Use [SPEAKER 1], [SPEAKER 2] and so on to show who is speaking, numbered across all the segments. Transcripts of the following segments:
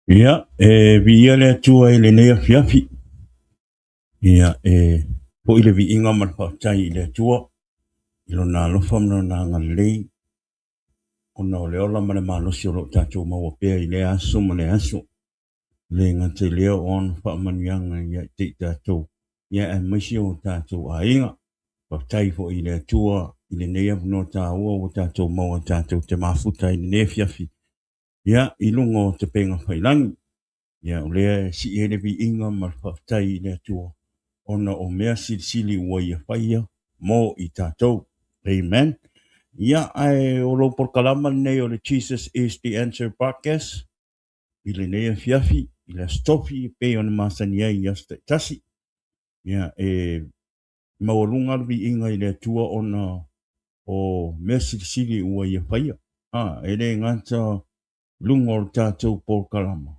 [SPEAKER 1] Ia, via le atua i le nea fiafi. Ia, po i le vi inga man whautai i le atua. Ilo nā lofa mno nā ngā lei. O nā o le ola mane mā losi o lo tātou maua pēr i le aso ma le aso. Le ngā te leo on whaamanuanga ia te tātou. Ia e maisi o tātou a inga. Whautai fo i le atua i le nea mno tā ua o tātou maua tātou te mafuta i le nea fiafi. Ia, i lungo te penga whailangi. Ia, o lea si ele vi inga ma whautai i le atua. Ona o mea sili ua ia whaia mo i tātou. Amen. Ia ai o lo por kalama nei o le Jesus is the Answer podcast. I le nea fiafi, i le stofi, pe o na masani ai i asta tasi. Ia maurunga vi inga i le atua ona o mea sili ua ia whaia. Ele nganta lungor tātou por kalama.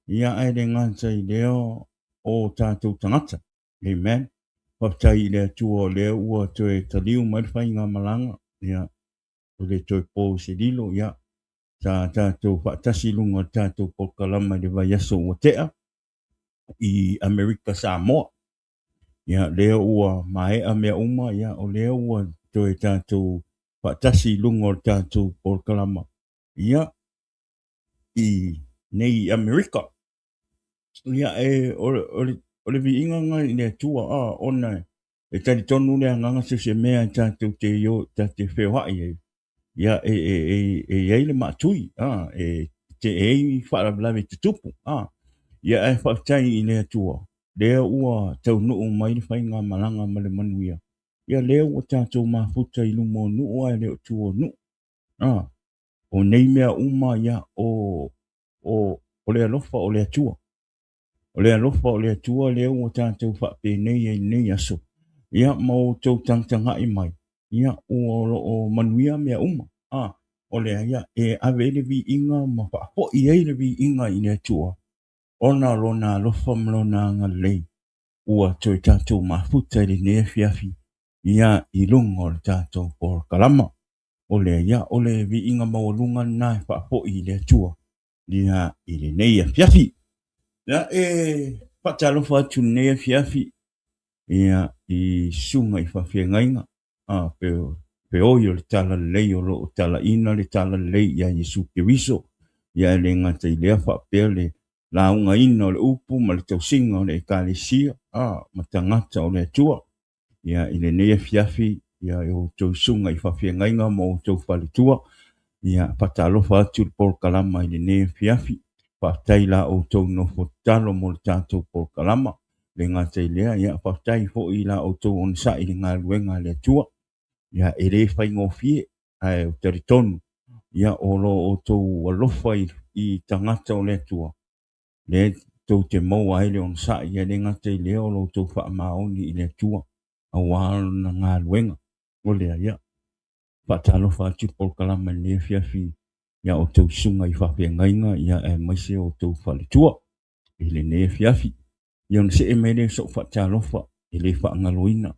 [SPEAKER 1] Ia ai le nganta i leo o tātou tangata. Amen. Whaftai i le atua o lea ua toe taliu mai whai ngā malanga. Ia, o le toe pō se lilo, ia. Tā tātou whaatasi lunga tātou pokalama le vai aso ua tea i Amerika Samoa. Ia, lea ua mai a mea uma, ia, o lea ua toe tātou whaatasi lunga o tātou pokalama. Ia, i nei Amerika. Ia, o le vi inga ngai le atua, ona e tari tonu le anganga se mea tātou te yo te whewhai e. Ia e le matui, te e whaarablawe te tupu. Ia e whautai i le atua. Lea ua tau nuu mai le whai ngā malanga ma le manuia. Ia lea ua tātou mafuta i lumo nuu ai le atua nuu. O nei mea uma ia o le alofa o le atua. O le alofa o le atua lea ua tātou whape nei e nei aso. Ia mau tau tangtanga i mai. Ia o manuia mea uma. O lea ia e ave le vi inga ma whaapo i le vi inga i le atua. Ona lona lofa mlona ngā lei. Ua toi tātou mafuta i le nea fiafi. Ia i lunga o le tātou por kalama. O lea ia o le vi inga maulunga nā e whaapo i le atua. Ia i le nea fiafi. Ia whaatalofa atu nea fiafi. Ia i sunga i whawhia ngainga. Pe oi o le tala lei o lo o tala ina le tala lei ia Yesu Keriso. Ia le ngata i lea whapea le launga ina o le upu ma le tausinga o le ekalesia. Ma tangata o le atua. Ia i le nea fiafi. Ia o tau sunga i whawhia ngainga mo o tau whalitua. Ia patalofa atu le por kalama i le nea fiafi. Whaatai la o tau nofo talo mo le tātou por kalama. Le ngata i lea, ia whautai fo i la o tau onsa i le ngā luenga le atua. Ia e le whai ngofie, ai o taritonu. Ia o lo o tau alofa i tangata o le atua. Le tau te maua ai le onsa i le ngata i lea o lo tau wha maoni i le atua. A wālo na ngā luenga. O lea, ia. Whaatalofa atu por kalama le fiafi. Ia o tau sunga i whawhia ngainga, ia e maise o tau whalitua. I le ne fiafi. Ia on se e mele so whaatalofa i le whaangaloina.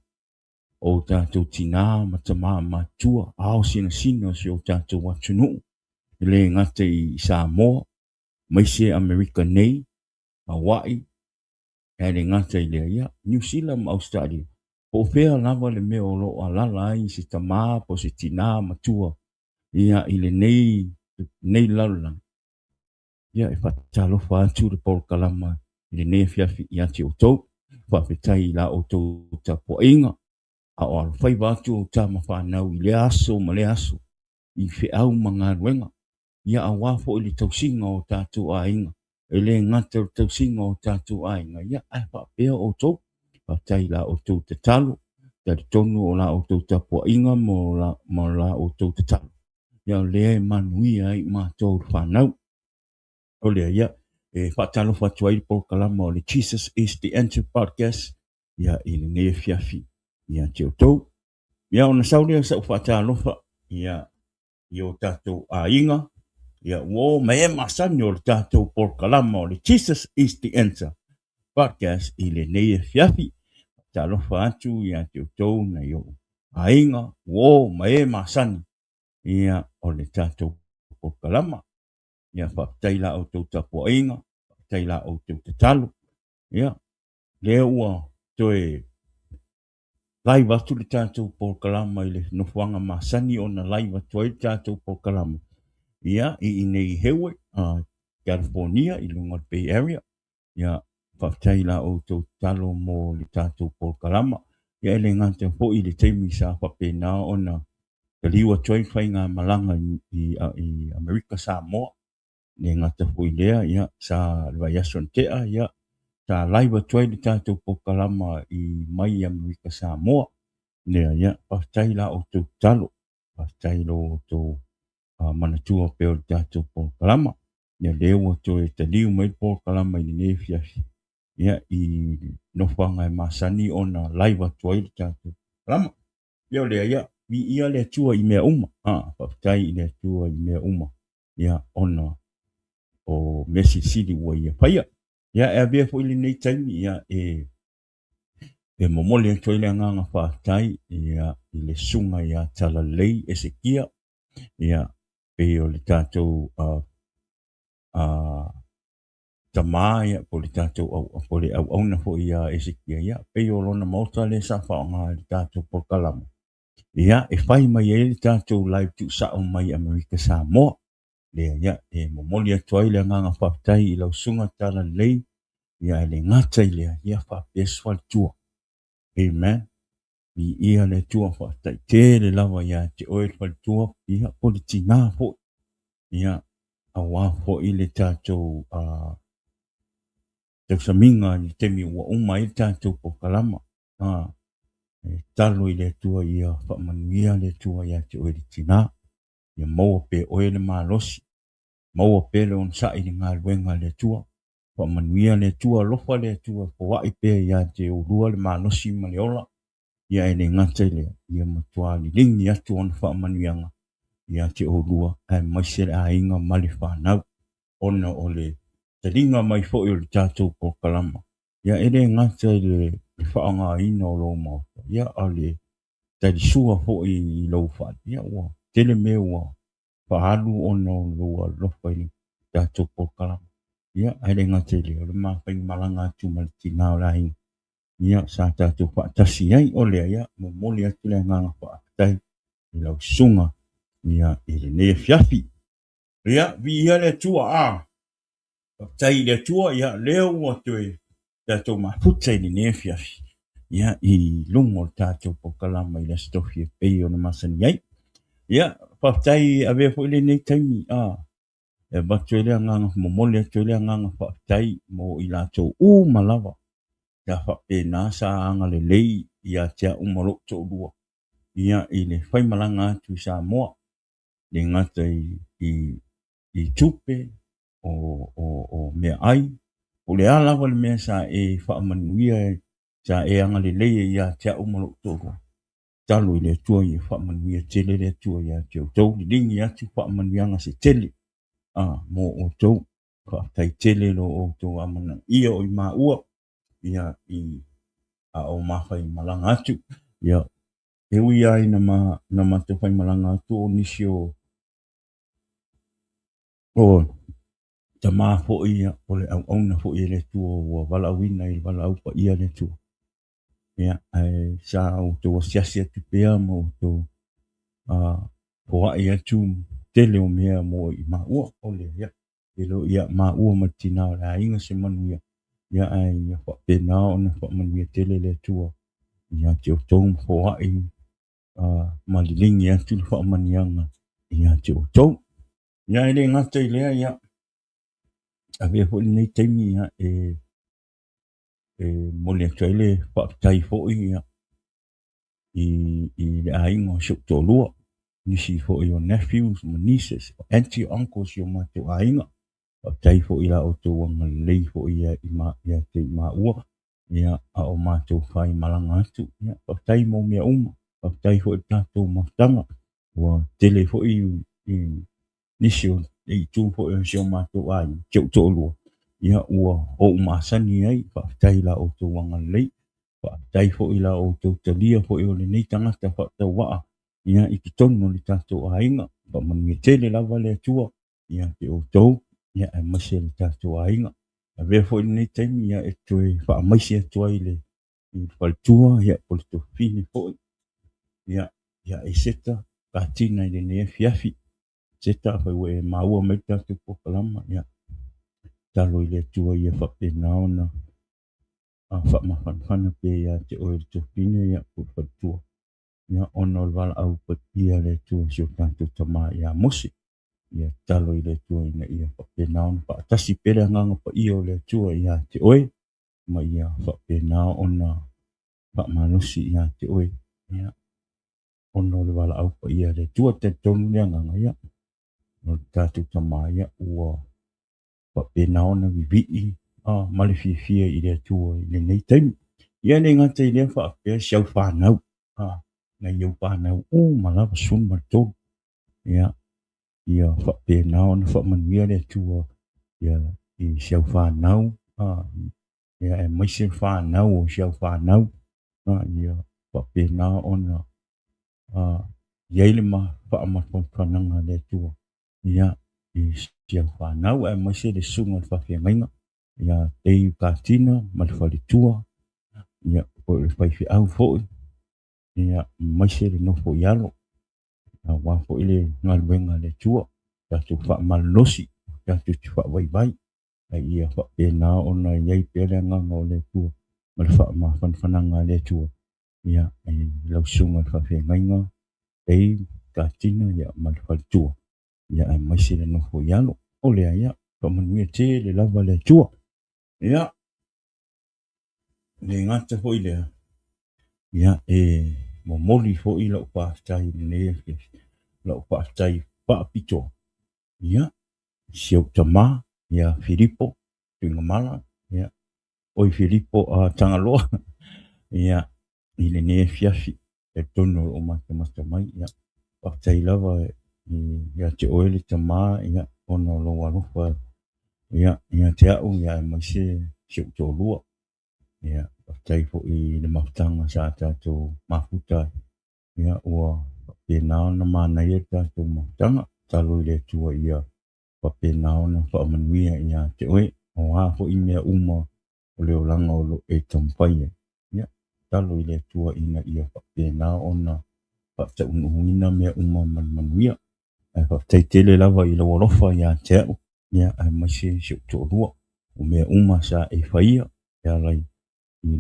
[SPEAKER 1] O tātou tina matama matua. Ao sina si o tātou watunu. I le ngate i Samoa. Maise Amerika nei. Hawaii. E le ngate i le ia. New Zealand, Australia. Po whea lava le meo lo alala i se tama po se tina matua. Ia i le nei laulang. Ia e whaatalofa atu le por kalama. I le ne fiafi i ati o tau. Whawhetai la o tau tapo inga. A o al whai watu o tā mawhanau i le aso ma le aso. I whi au mga ruenga. Ia a wafo i le tausinga o tātou a inga. E le ngata o tausinga o tātou a inga. Ia a whapea o tau. Whautai la o tau te talo. Tari tonu o la o tau tapo inga mo la o tau te talo. Ia lea manui ai ma tau whanau. O lea ia. E whatalo whatuai po kalama o le Jesus is the Answer podcast. Ia i le nea fiafi. Ia te o tau. Ia ona saulia sa whaatalofa. Ia i o tātou a inga. Ia uo me masani o le tātou por kalama o le Jesus is the Answer podcast i le nea fiafi. Whaatalofa atu ia te o tau na i o a inga. Uo me masani. Ia o le tātou por kalama. Ia whaptaila o tau tapo inga. whakatei la o tau te talo. Ia, lea ua toe laiva atu le tātou polokalama i le nofuanga masani o na laiva toi le tātou polokalama. Ia, i nei hewe, California, i lunga Bay Area. Ia, whakatei la o tau talo mo le tātou polokalama. Ia, ele ngante po i le taimi sa whapena o na liwa toi whainga malanga i Amerika Samoa. Le ngata po i lea, ia, sa lwa yason tea, ia, sa laiva toi le tātou polokalama i mai Amerika Samoa. Lea, ia, whakatei la o tau talo. Whakatei lo o tau manatua peo le tātou polokalama. Ia lewa toi te liu mai polokalama i ne fiafi. Ia i nofanga e masani o na laiva toi le tātou polokalama. Ia lea, ia, vi ia le tua i mea uma. Whakatei i le tua i mea uma. Ia ona o Messi City ua ia paia. Ia e avea fo ili nei taimi ia e momole toi le nganga whakatei ia i le sunga ia tala lei e se kia. Ia pe o le tātou tamā ia po le tātou po le au na fo ia e se kia ia. Pe o lona mauta le sa whaonga le tātou polokalama. Ia e whai mai e le tātou live tu sa o mai Amerika Samoa. Lea ia e momoli atu ai le nganga whakatei i lau sunga tala lei. Ia e le ngata i lea ia whapeswa le tua. Amen. I ia le tua whakatei te le lawa ia te oe le tua. Ia po le tina po. Ia a wafo i le tātou tau saminga ni temi ua uma i le tātou po kalama. Talo i le tua ia whamanuia le tua ia te oe le tina. Ia maua pe oe le malosi. Maua pe le on sa i le ngā luenga le tua. Whamanuia le tua, lofa le tua, po wai pe ia te urua le malosi ma le ola. Ia e le ngata i le, ia matua li lingi atu on whamanuianga. Ia te urua, ai maise a inga mali whanau. Ona o le, te ringa mai fo i le tātou po kalama. Ia e le ngata i le whaanga ina o lo mauta. Ia a le, te li sua fo i lo whani. Ia ua, tele me ua. Pahalu ona lua lofa i tātou po kalama. Ia, aere ngate leo, le mawhai malanga atu malitina o lahi. Ia, sa tātou whaatasi ai o lea, ia, mo moli atu lea nganga whaatai, i lau sunga, ia, i le nea fiafi. Ia, vi ia le tua whaatai le tua, ia, leo ua tue, tātou mafuta i le nea fiafi. Ia, i lungo tātou po kalama i la stofi e pei o na masani ai. Ia, whaatai a vea fo ile nei taimi, e batu ele nganga momole tu ele nganga whaatai mo i lātou malawa. Ia whape nā sa anga le lei ia tia umaro to rua. Ia i le whaimalanga atu sa moa. Le ngata i tupe o mea ai. O le alawa le mea sa e whaamanuia sa e anga le lei ia tia umaro to rua. Talo i le tua i whaamanuia tele le tua ia tia utau. Ringi atu whaamanuianga se tele. Mo o tau whaatai tele lo o tau amana ia o i maua ia i o mawhai malanga atu ia e ui ai na matawhai malanga atu o nisi o ta mafo ia o le au auna fo i le tua o wala awina i wala aupa ia le tua ia sa o tau asiasi atu pia mo tau poa ia tu tele o mea mo i maua o le ia ilo ia maua matina o la inga se manuia ia ai ia whapena o na whamanuia tele le tua ia te o tau poa i malilingi atu le whamanianga ia te o tau ia ele ngata i lea ia a vea hoi nei taimi ia mole atu ele whaatai hoi ia i le ainga o siuk tō lua nisi hoi o nephews, my nieces, auntie, uncles, yo mātou ainga. Tai fo i la o tō wanga lei fo i ia te maua. Ia a o mātou whai malanga atu. Ia tai mo mea uma. Tai fo i tātou maftanga. Wa tele fo i nisi o i tū fo i sio mātou ai. Teo tō lua. Ia ua o umasani ai. Tai la o tō wanga lei. Tai fo i la o tō talia fo i o le nei tangata whaatau waa. Ia i ki tono li tātou ainga. Manu tele lava le atua. Ia te o tau. Ia e mase le tātou ainga. Ave fo ni taimi ia e toe fa mai se toi le i fal tua ia por to fini fo ia e seta ka tina i le ne fiafi seta fa we maua mai ta tu po kalama ia talo i le tua ia fa pe na ona a fa ma fan pe ia te o to fini ia por fa tua ia ono val au pa ia le tua so tanto tama ia musi ia talo i le tua ina ia fa pe na ona pa tasi pele nganga pa ia le tua ia te oe ma ia fa pe na ona fa manusi ia te oe ia ono le wala au pa ia le tua te tonu le nganga ia no tatu tama ia ua fa pe na ona vivi a male fia i le tua i le nei taimi ia le ngata i le fa pe siau fa nau a na iau fa nau o malava sun ma tolu ia fa pe na ona fa manuia le tua ia i siau fa nau a ia e mai se fa nau o siau fa nau ia fa pe na ona ia ile ma fa ma fananga le tua ia i siau fa nau e mai se le sunga fa fe mainga ia te katina ma le fa le tua ia o le fa fi au fo ia mai se le no fo ialo a wa fo ile ngal wenga le tua ya tu fa malosi ya tu fa vai vai ai ia fa pe na ona ia pe le nga ngo le tua ma le fa ma fananga le tua ia ai lo sunga fa fe mainga ei katina ia ma le fa le tua ia ai mai se le no fo ialo o le ia fa manuia te le lava le tua ia le ngata fo ile ia mo moli fo i lo pa tai ne lo pa tai pa pito ia sio tama ia Filippo tinga mala ia oi Filippo a tangaloa ia ile ne fiafi e tono o mata mai ia pa tai lava ia te oile tama ia ono lo walo fa ia te au ia mai se sio to lua ia pa tai fo i le mafutanga sa tato mafuta ia ua pe na na mana ia tato mafutanga talo i le tua ia pa pe na ona fa manuia ia te oe o ha fo i mea uma o le olanga o lo e tampai ia talo i le tua ina ia pa pe na ona pa ta unuina mea uma manuia ai fa tai tele lava i lo wolofa ia te au ia ai masi si to lua o mea uma sa e faia ia lai i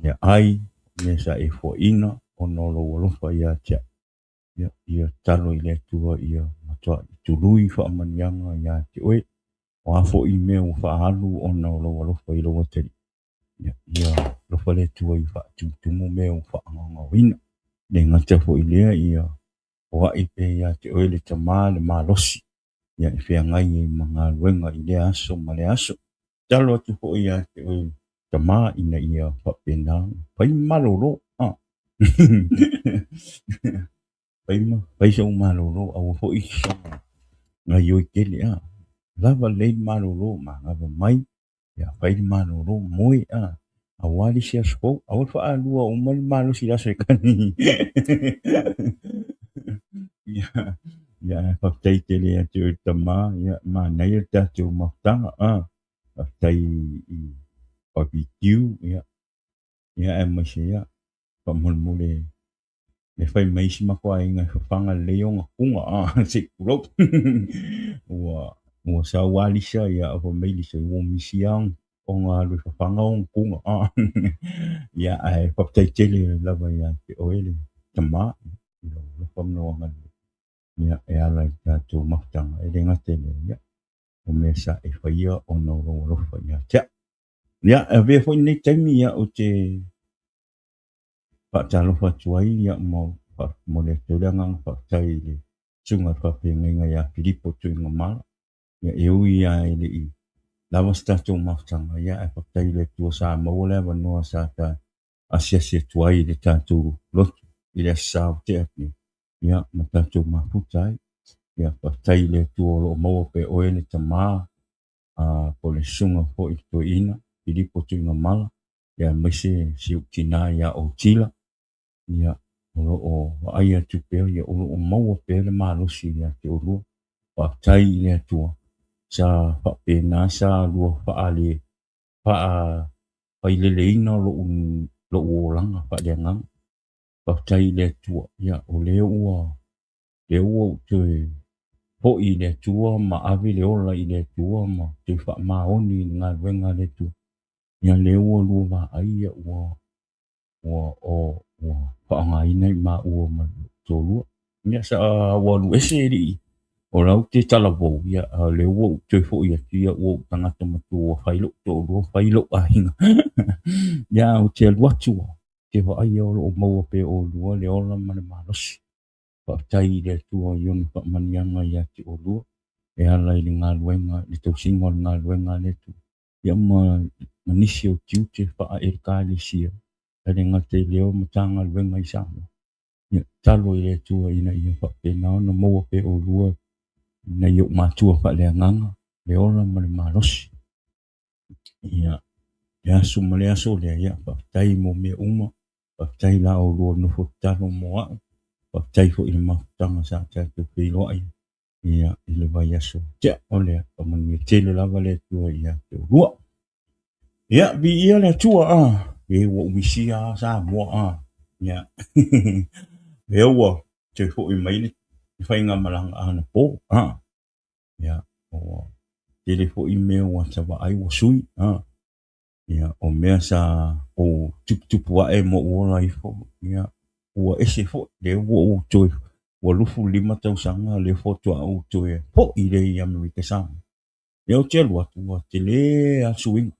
[SPEAKER 1] le ai me sa e fo ina ono lo wolofa ia te ia talo i le tua ia matua i tului fa manianga ia te oe o afo i mea o fa alu ona o lo walofa i lo wateri ia lo fa le tua i fa tumu mea o fa anga wina le ngata fo i lea ia o ai pe ia te oe le tama le malosi ia i fea ngai i mga luenga i le aso ma le aso talo atu fo ia te oe tama ina ia fa pena pai malolo pai so malolo au fo i ngai yo kele lava le malolo ma lava mai ya pai malolo moi awali sia spo awal fa alua o mal malo si la sekani ya ya fa tai tele ya tu tama ya ma na ya ta tu ma tanga fa tai barbecue ya em ma sia fa mol mole le fai mai si ma kwa inga fa fanga le yonga kunga se kulo wa wa sa wali sa ya o mai li se wo misiang o nga lu fa fanga on kunga ya ai fa tai tele la va ya o ele tama lo fa no nga ya e ala ta tu maftanga e le ngate le ya o me sa e fa ia o no lo fa ya ya e ve fo ni taimi ya o te fa talo fa tuai ya mo le tele ngang fa tai le sunga fa pe ngai ya Filippo tu ngama ya e ui ya ele i lava sta tu maftanga ya e fa tai le tu sa mo le va no sa ta asia se tuai le tatu lot i le sa te ni ya ma tatu mafutai ya fa tai le tu lo mo pe o ele tama po le sunga fo i to ina Filippo tu ngama ya mese si ukina ya o tila ia o aia tu pe ia o mau pe le malo si ia te o pa tai le tua sa whapena sa lua whaale whaileleina lo uolanga whaeangang whautai le tua ia o leo ua tue po i le tua ma avi le ola i le tua ma te whaamaoni ngā wenga le tua ia leo ua lua wa aia ua whaangaina i ma ua ma tōlua ia sa ua lu ese ri o lau te talavou ia leo ua tue fo ia tia ua tangata matu ua whailo tōlua whailo ahinga ia o te aluatua te wa aia o lo maua pe o lua le ola mane malosi whautai le tua iona whaamanianga ia te o lua e ala i le ngā luenga le tausinga o le ngā luenga le tu ia manisi o tiu te wha e kāle sia e le ngate leo matanga luenga i sama ia talo i le tua ina ia whapena ona maua pe o lua na iok mātua wha le nganga le ola ma le malosi ia le aso ma le aso le ia whautai mo mea uma whautai la o lua nufo talo mo au whautai fo i le mafutanga sa tai te whiloa ia i le vai aso tia o lea pamani e tele lava le tua ia te urua ia vi ia le tua e ua umisia sa mua ia e ua te fo i maile i whainga malanga ana po ia o tele fo i mea ua tawa ai ua sui ia o mea sa o tupu wa e mo ua lai fo ia ua ese fo le ua o toi ua lufu 5 tausanga le foto au toe po i le i Amerika Sama. E o te alua tua te le al suinga.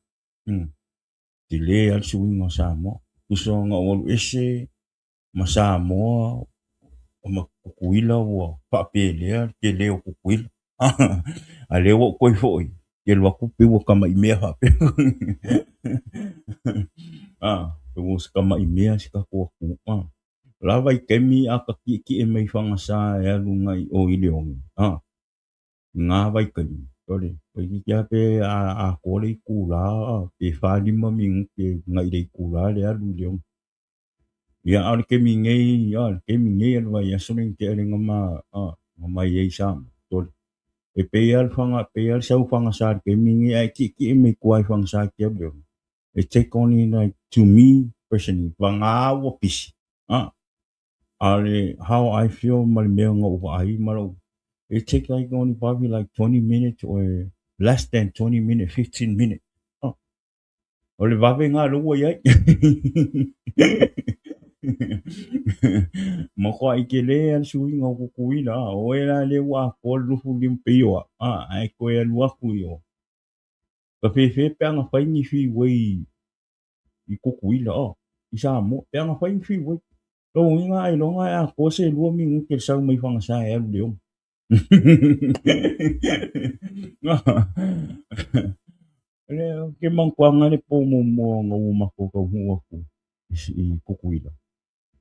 [SPEAKER 1] Te le al suinga o Samoa. Kusonga o alu ese ma Samoa o ma kukuila ua whapelea te le o kukuila. A le o koi foi. Ke lua kupe ua kama i mea hape. Te ua kama i mea sika kua kupa. Lava i kemi a ka ki e mai whangasa e alu ngai o i leongi. Ngā vai kemi. Tore, i kia pe a kore i kūrā, pe whālima mi ke ngai rei kūrā le alu leongi. Ia ale kemi ngei alu vai asone te ale ngama i ei sama. Tore, e pe al sau whangasa kemi ngei ai ki e mai kuai whangasa ki alu leongi. E take on in like to me personally, wangā ua pisi. How I feel mal mea ngā ua ai malo. It takes like only probably like 20 minutes or less than 20 minutes, 15 minutes. O le vave ngā lua iai. Ma kwa i ke le an sui ngā kukuina. O e la le ua kōle lufu limpio. Ai koe alu aku i o. Ka whewhe pe anga whaingi whi wei i kukuina. I sa mo pe anga whaingi whi wei. Lo inga ai longa e a kose lua mi ngke sau mai whangasa e alu leo. Ke mangkuanga le po mo ngā umako ka hua ku i kukuila.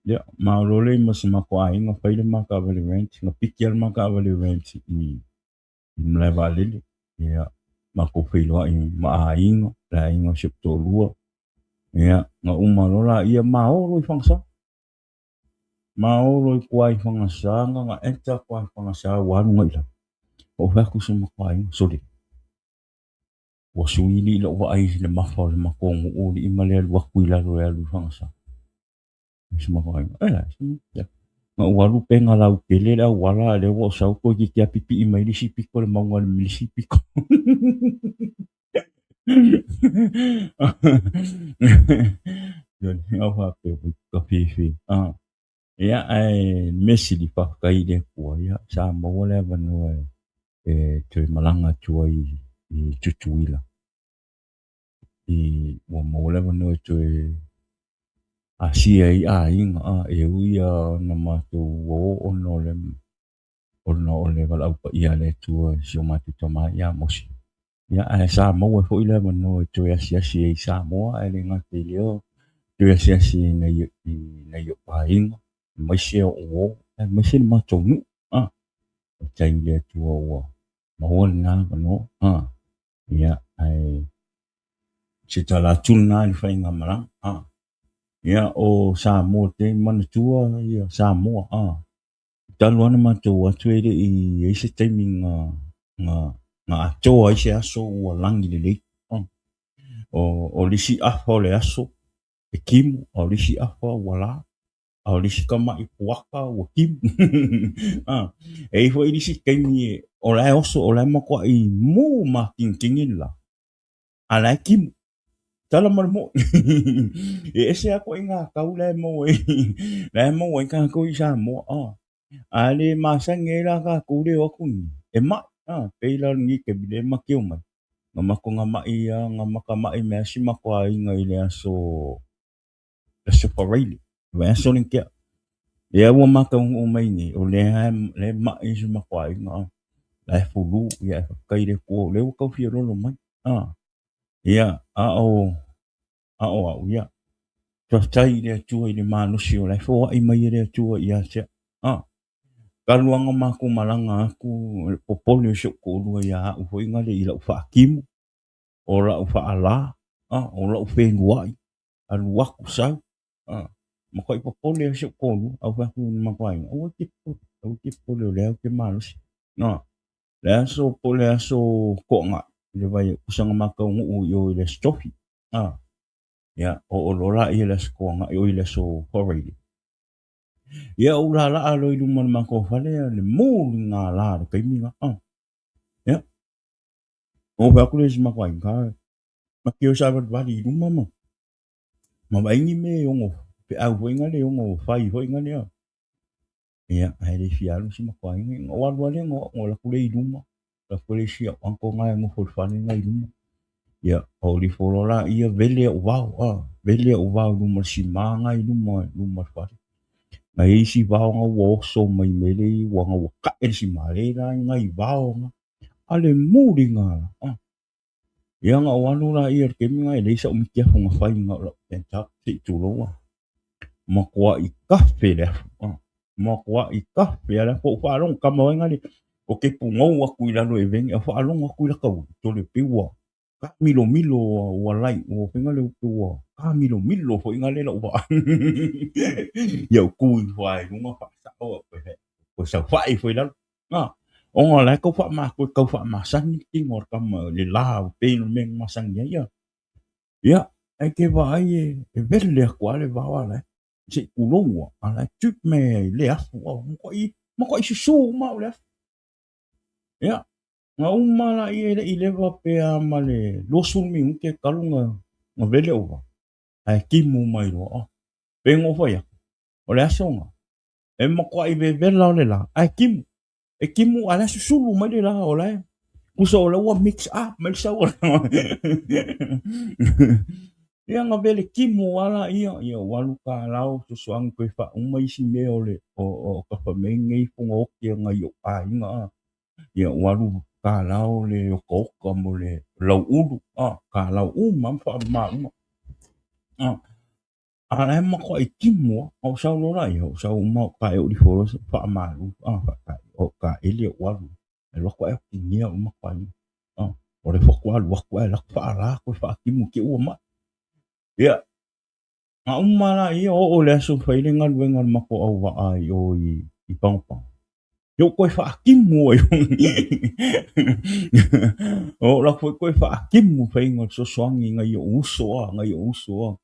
[SPEAKER 1] Ia, maolole i masi mako ai ngā whaile maka avale rent, ngā piki al maka avale rent i mlewa alele. Ia, mako whiloa i maa inga, la inga septo lua. Ia, ngā umalola ia maolo i whangsa. Maolo i kuai whangasa, ngā enta kuai whangasa wanu ngaila. O whaku sa mako ai ngā sore. Wa suili la wa ai le mafa le makongo o le imale al wakuila lo alu whangasa. Sima ko ai. Ma walu penga la upele la wala le wo sa ko ki kia pipi i mai lisi piko le maunga le lisi piko. Au ha pe ka fifi. Ia ai mesi di pa kai le ko ia sa mo le vanu te malanga tua i tutuila. I wa mo le vanu sia i inga e uia na matu o no le wala upa ia le tua si o matu tama ia mosi. Ia a sa mo e fo ile mano tu e sia i sa mo e le ngate leo tu e sia na yo pa inga mai sia o e mai sia matu nu tai le tua o mo na no ia ai si tala tuna i whainga marang ia o Samoa te manatua ia Samoa talu ana matou atu ele i se taimi ngā Ngā atoa i se aso ua langi le lei. O lisi afa o le aso, e kimu, o lisi afa ua la, o lisi kama i puaka ua kimu. E ifo i lisi kaimi e, o lae oso, o lae makua i mō ma kingi la. A lae kimu. Tala mara mo. E ese ako i ngā kau lae mo e. Lae mo e kā kou i sa mo. A le masangi e la kā kou le oku ni. E ma. Peila ngi ke bile ma kio mai. Ngā mako ngā mai ia, ngā maka mai mea si mako a inga i le aso, le aso Faraimo. Wa aso ni kia. Le awa maka ungu mai ni, o le mai si mako a inga. Lai fulu, ia e kai le kua, le wakau fia rolo mai. Ia, au ia. Taftai le atua i le manusi o lai fua i mai le atua i asia. Kaluanga mako malanga aku, popole o shoko lua ia au fo inga le ila ufa akimu. O la ufa ala, o la ufe nuai, alu waku sau, mako i popole o shoko lua, au fa ku makwai, au ki pole o leo ke malus. Le aso pole aso konga, le vai kusanga maka ngu yo le stofi. Ya, o lola i le konga, yo i le so forward. Ya ula la alo i luman mako fale le mo nga la kai minga. Ya. O fa ku le makwai ka. Makio sa va vali lumama. Ma vaingi me ongo. Pe au voinga le ongo fai voinga le. Ia, ai le fialu si makwai ngi. O wa le ngo la kule i luma. La kule si anko ngai ngo fo fani ngai luma. Ia, o li folola ia vele o vau. Vele o vau luma si manga i luma fai. Ngai si vau nga wo so mai mele wanga waka e si male la ngai vau nga. Ale muri nga. Ia nga wanu la ia ke minga le sa umikia fonga fai nga la tenta ti tuloa. Makua i kafe le. Makua i kafe le fo fa long kama ngani. O ke pungo wa ku ila no event fa long wa ku ila ka to le piwa. Ka milo wa lai o pinga le piwa. Ka milo fo inga le la wa. Ia ku fai lunga fa sa o pe. Ko sa fai fo ila. O ngā lai kau wha mā koe kau wha mā sangi ki ngor kama le lao pēno meng mā sangi ia. Ia, ai ke wā ai e vere lea kua le wāwa lai. Se kuronga, a lai tup me le afu, mako i susu mā o le afu. Ia, ngā umala i lewa pēa ma le losumi unke kalunga ngā vele ova. Ai kimu mai roa. Pēngo whai aku. O le asonga. E mako i vela o le la. Ai kimu. E kimu ala susulu mai le la o lai. Kusa o la ua mix up mai sa o. Ia ngā vele kimu ala ia walu ka lau susuang koe wha umai si me o le o ka whamengei funga okia ngā i o a inga. Ia walu ka lau le o ka oka mo le lau ulu. Ka lau umam wha maa uma. Ala e mako i kimu au sau lora ia o sau umau ka e uri foro wha maa lu. O ka ele o walu. E loko e ki ngia uma kwa ni. O le whakua luakua e lak whaara koe whaakimu ke ua mai. Ia. Ngā umara ia o le aso whairenga luenga mako au wa ai o i pangpang. Yo koe whaakimu ai. O la koe whaakimu whainga so soangi ngai o usoa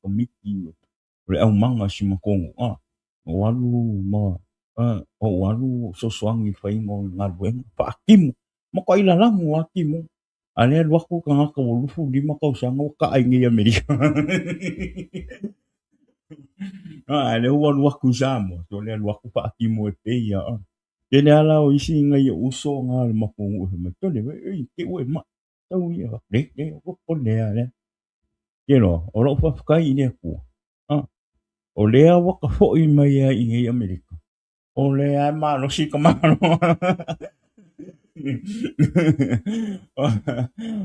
[SPEAKER 1] ka miki. O le au manga si makongo. O walu ma. O walu so soangi whainga ngā luenga. Whaakimu. Mako ai la langu whaakimu. Ale luaku ka ngaka wolufu lima kausanga ka ai ngi Amerika. Ale ua luaku samo. So le luaku whaakimu e peia. Tele ala o isi ngai o uso ngā le makongo e mai. Tole, ke ue ma. Tau ia. Le, o ponea le. Kero, o lau whafkai i nea kua. O lea waka fo i mai a i ngai Amerika. O lea malo si ka malo.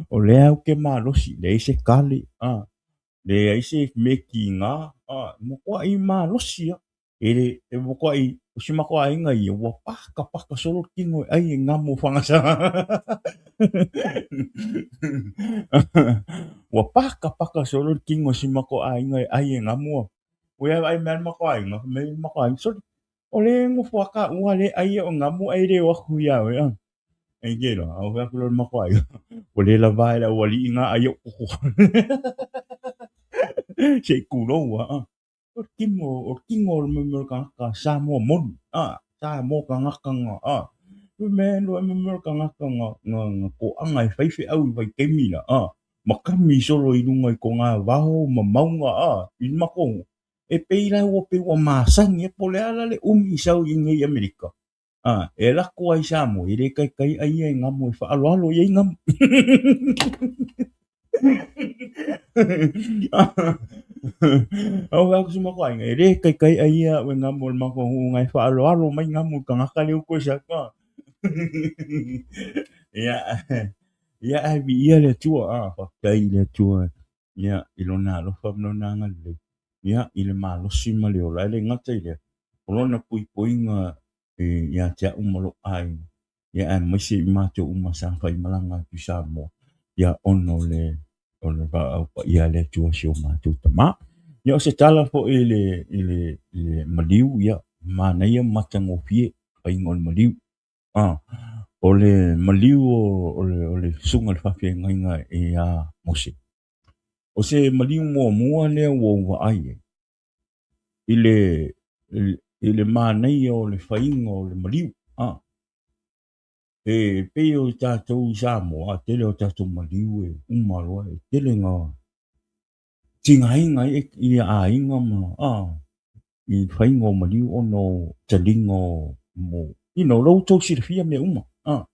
[SPEAKER 1] O lea o ke malosi, le ise kale, le ise meki ngā, mokua i malosi, e mokua i, usi makua inga i, ua paka solo kingo ai e ngamo whangasa. Ua paka solo kingo si makua inga ai e ngamo. Ua ai mea makua inga, makua inga, o le ngo whaka ua le ai e o ngamo ai re waku ia, Ai gelo, au fa kulo makwai. O le la vai la wali inga ayo ko. Se kulo wa. O kingo me me ka sa mo mon. Sa mo ka ngaka nga. Me lo me me ka ngaka nga ko anga fai fe au vai kemina. Makami solo i lunga i ko ngā waho ma maunga i mako. E peira o pe o masangi e pole ala le sau i ngai Amerika. E lako ai sa mo, i re kai ai e ngamo e wha alo i e ngam. Au aku semua ko ai ngai re kai ai e ngamo e mako ngai wha alo mai ngamo ka ngaka leo ko sa ka. Ia, ia ai vi ia le tua whakai le tua. Ia, ilona alo whamno nanga le. Ia, ile malo sima leo lai le ngata i le. Olona pui poinga ia tia umalo ai. Ia ai maise i mato uma sa whai malanga tu sa mo. Ia ono le va au pa ia le tua si o mato tama. Ia o se tala po ile maliu ia. Mana ia matango pie. Whai ngon maliu. O le maliu o le sunga le whawhia ngainga e a mose. O se maliu mua lea ua ua ai e. I le mānei o le whainga o le maliu. E peo i tātou i Sāmo, tele o tātou maliu e umaroa e tele ngā tinga inga i a inga ma. I whainga o maliu o no talinga mo. Lau tau sirifia me uma. A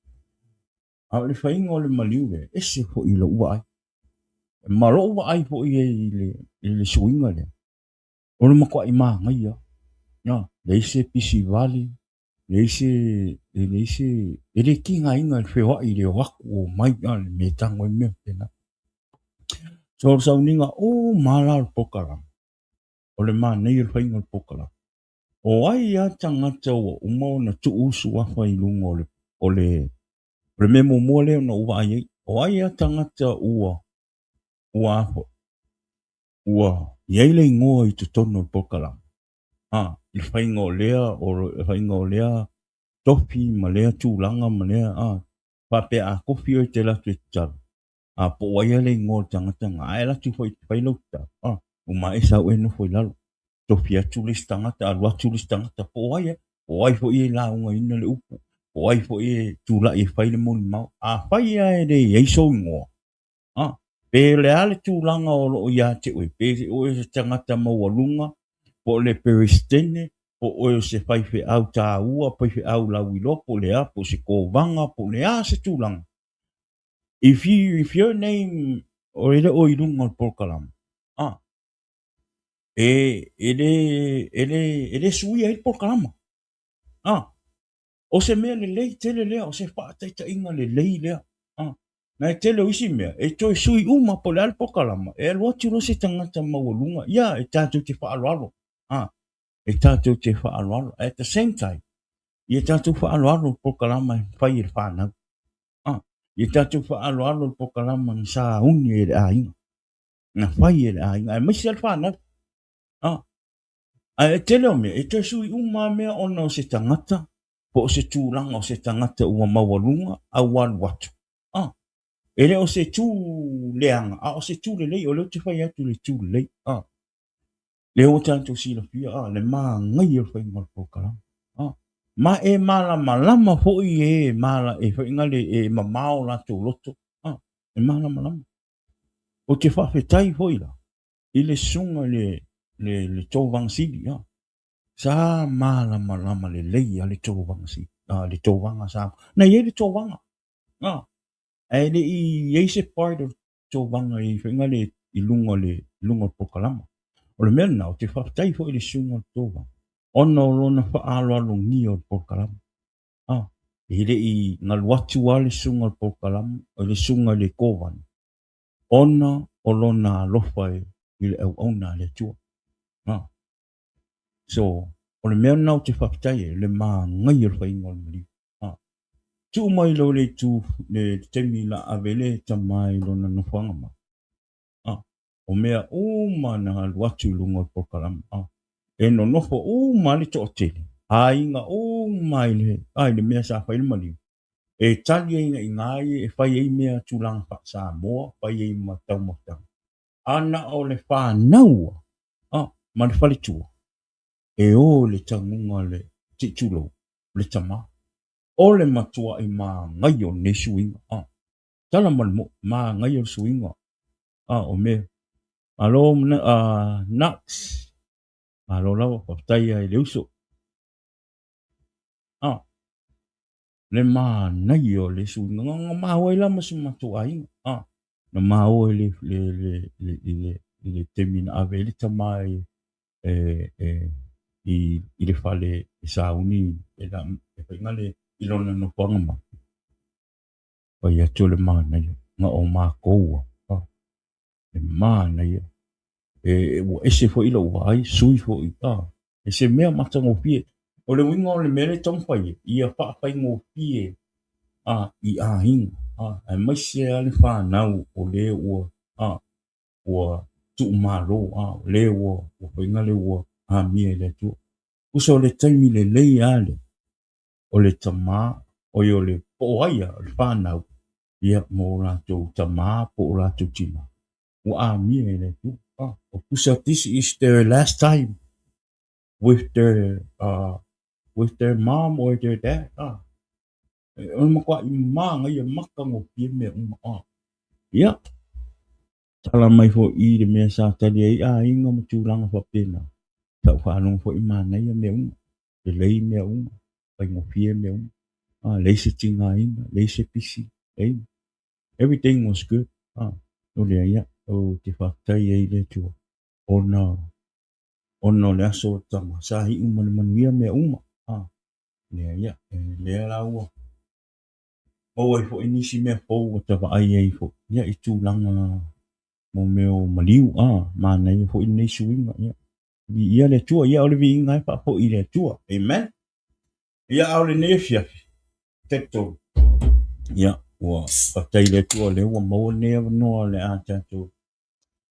[SPEAKER 1] le whainga o le maliu e ese po i lo ua ai. Ma lo ua ai po i le suinga le. O le makua i maa ngai ia. Le ise pisi vali, le ise le kinga inga le whewa i le waku o mai le me tango i mea tena. So sau ninga mala le pokara. O le maa nei le whainga le pokara. O ai a tangata o umau na tu usu wafa i lunga o le memo mua leo na uwa ai. O ai a tangata ua iai le ingoa i tu tono le pokara. I whainga o lea, whainga o lea, topi, ma lea tūlanga, ma lea, whape a kofi o te latu e taru. Po waia le ngō tangata ngā, ai latu whai lauta. Uma e sau e no whai lalo. Topi atu le tangata, alu atu le tangata, po waia. Po wai fo i e launga ina le upu. Po wai fo i e tūla i whai le moni mau. Whai e le eiso i ngō. Pe le ale tūlanga o lo ia te oi. Pe o e tangata maualunga, po le peristene, po o se whaiwhi au tā ua, whaiwhi au lau i lopo lea, po se kōwanga, po lea se tūlanga. If your name, o ele o i runga o Porkalam, ele sui ai Porkalama. O se mea le lei tele lea, o se whaataita inga le lei lea. Na e tele o isi mea, e toi sui uma po le al Porkalama, e alua tiro se tangata maualunga, ia, e tātou te whaaloalo. E tātou te whaaloalo. At the same time, i e tātou whaaloalo Porkalama whai e whanau. I tātou whaaloalo Porkalama na sa uni e le ainga. Na whai e le ainga. E maisi al whanau. E tele o mea, e toi sui uma mea ona o se tangata, po o se tūlanga o se tangata ua maualunga, au alu watu. Ele o se tū leanga, o se tū le lei, o leo te whai atu le tū le lei. Leo tātou sila pia, le maa ngai o whai ngal Porkalama. Ma e malama fo i e mala e whai ngale e mamao la tō loto. E malama. O te whawhetai hoi la. I le sunga le tōwang sili. Sa malama le lei a le tōwang sili. Le tōwanga sa. Na i e le tōwanga. E le i eise part of tōwanga i whai ngale i lunga Porkalama. O le mena o te whawhetai hoi le sunga tōwanga. Ono lona whaaloalo ngi o Porkalama. I le i ngaluatu a le sunga Porkalama, o le sunga le kōwani. Ona o lona alofa i le au na le tua. So, o le mea nau te whaptai le maa ngai o le whainga o le mali. Tu mai lo le tu le taimi la avele tamai lona nofanga ma. O mea mana ngaluatu lunga o Porkalama. E no nofo ma le to tele. Ainga mai le mea sa whaile mali. E tali e ngai e whai e mea tūlanga wha Samoa, whai e matau matau. Ana o le whānaua, ma le whale tua. E o le tangunga le titulo, le tama. O le matua i mā ngai o ne suinga. Tala mo mā ngai o suinga. O me. Alo nuts. Alo lawa whaftai ai le uso. Le mā nai o le suinga. Ngā mā oi la masu matua inga. Na mā oi le temina ave le tamai i le whale i sauni e la e whainga le ilona no panga ma. Pai atu le mā nai. Ngā o mā koua. Le mā nai. Ua ese fo ila ua ai sui fo i. E se mea matanga o pie. O le winga o le mele tong pai. Ia wha pai ngō pie. I a hinga. Ai mai se ale whanau o le ua tu malo. Le ua whainga le ua mia le tu. Usa o le taimi le lei ale. O le tama. O le po aia o le whanau. Ia mō rātou tama po rātou tina. Ua mia le tu. O kusa this is their last time with their mom or their dad. O makwa i manga ia maka ngō pia mea Ia. Tala mai fo i le mea sa tali ai inga ma tūlanga whapena. Tau whanong fo i mana ia mea Le lei mea Pai ngō pia mea Leise tinga inga. Leise pisi. Everything was good. O le ia. O te whaktai ei le tua. Ono le aso tama. Sa hi manuia mea Lea ia. Lea la ua. O ai fo inisi mea fo o tawa ai ei fo. Ia i tūlanga mo meo maliu. Mana ia fo inei suinga. Ia le tua. Ia o le vi inga pa fo i le tua. Amen. Ia au le nefiafi. Teto. Ia. Ua patai le tua le ua maua nea noa le a tato.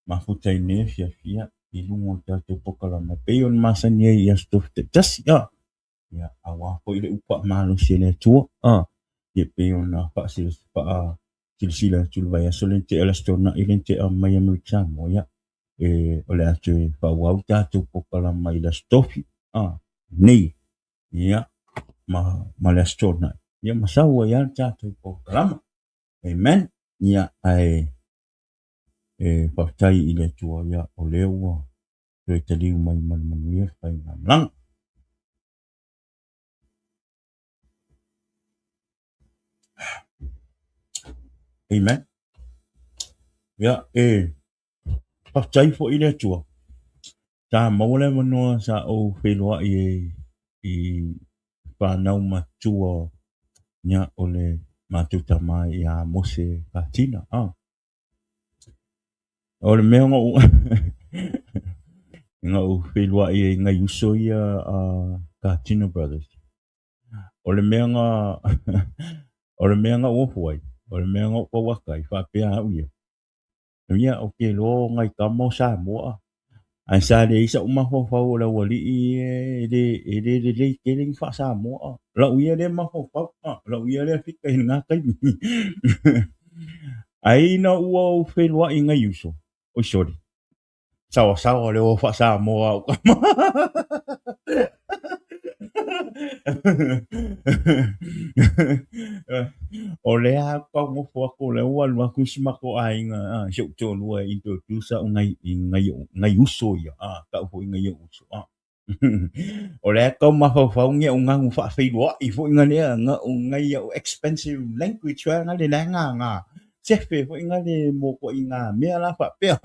[SPEAKER 1] Mafutai nefiafi. Ia. I lungo tato pokala ma peo ni masani ei ia stof te tasi. Ia. Awa fo i le upa malo se le tua. Ia peo na pa silsila tulvaya solente elastona ilente mai amerikano. Ia. Ole atu pa wau tato pokala mai la stofi. Nei. Ia. Ma le astona. Ia masaua ia tato pokala. Amen. Ia ai patai i le tua ia o leua. Re taliu mai manuia whai ngā mlang. Amen. Ia patai fo i le tua. Tā maule manoa sa o whelua i whanau matua nia o le matuta mai i a mose katina. O le mea ngā ngā o whelua i ngai uso ia Katina Brothers. O le mea ngā ofuai. O le mea ngā wawaka i whapea au ia. Ia o ke lo ngai kamo sa moa. Ai sa le isa umafo fau la wali le keling fa sa moa. La uia le mafo fau. La uia le fika i ngā kai. Ai na ua o whelua i ngai uso. Oi sorry. Sawa le o fa sa moa. O le a pa mo fo ko le o alwa ku sima ko ainga so to lua introduce ngai uso ia ka fo ngai uso o le ka ma fa nge unga fa fe lo I fo ngai expensive language nga le nga se fe fo le mo ko inga me la fa pe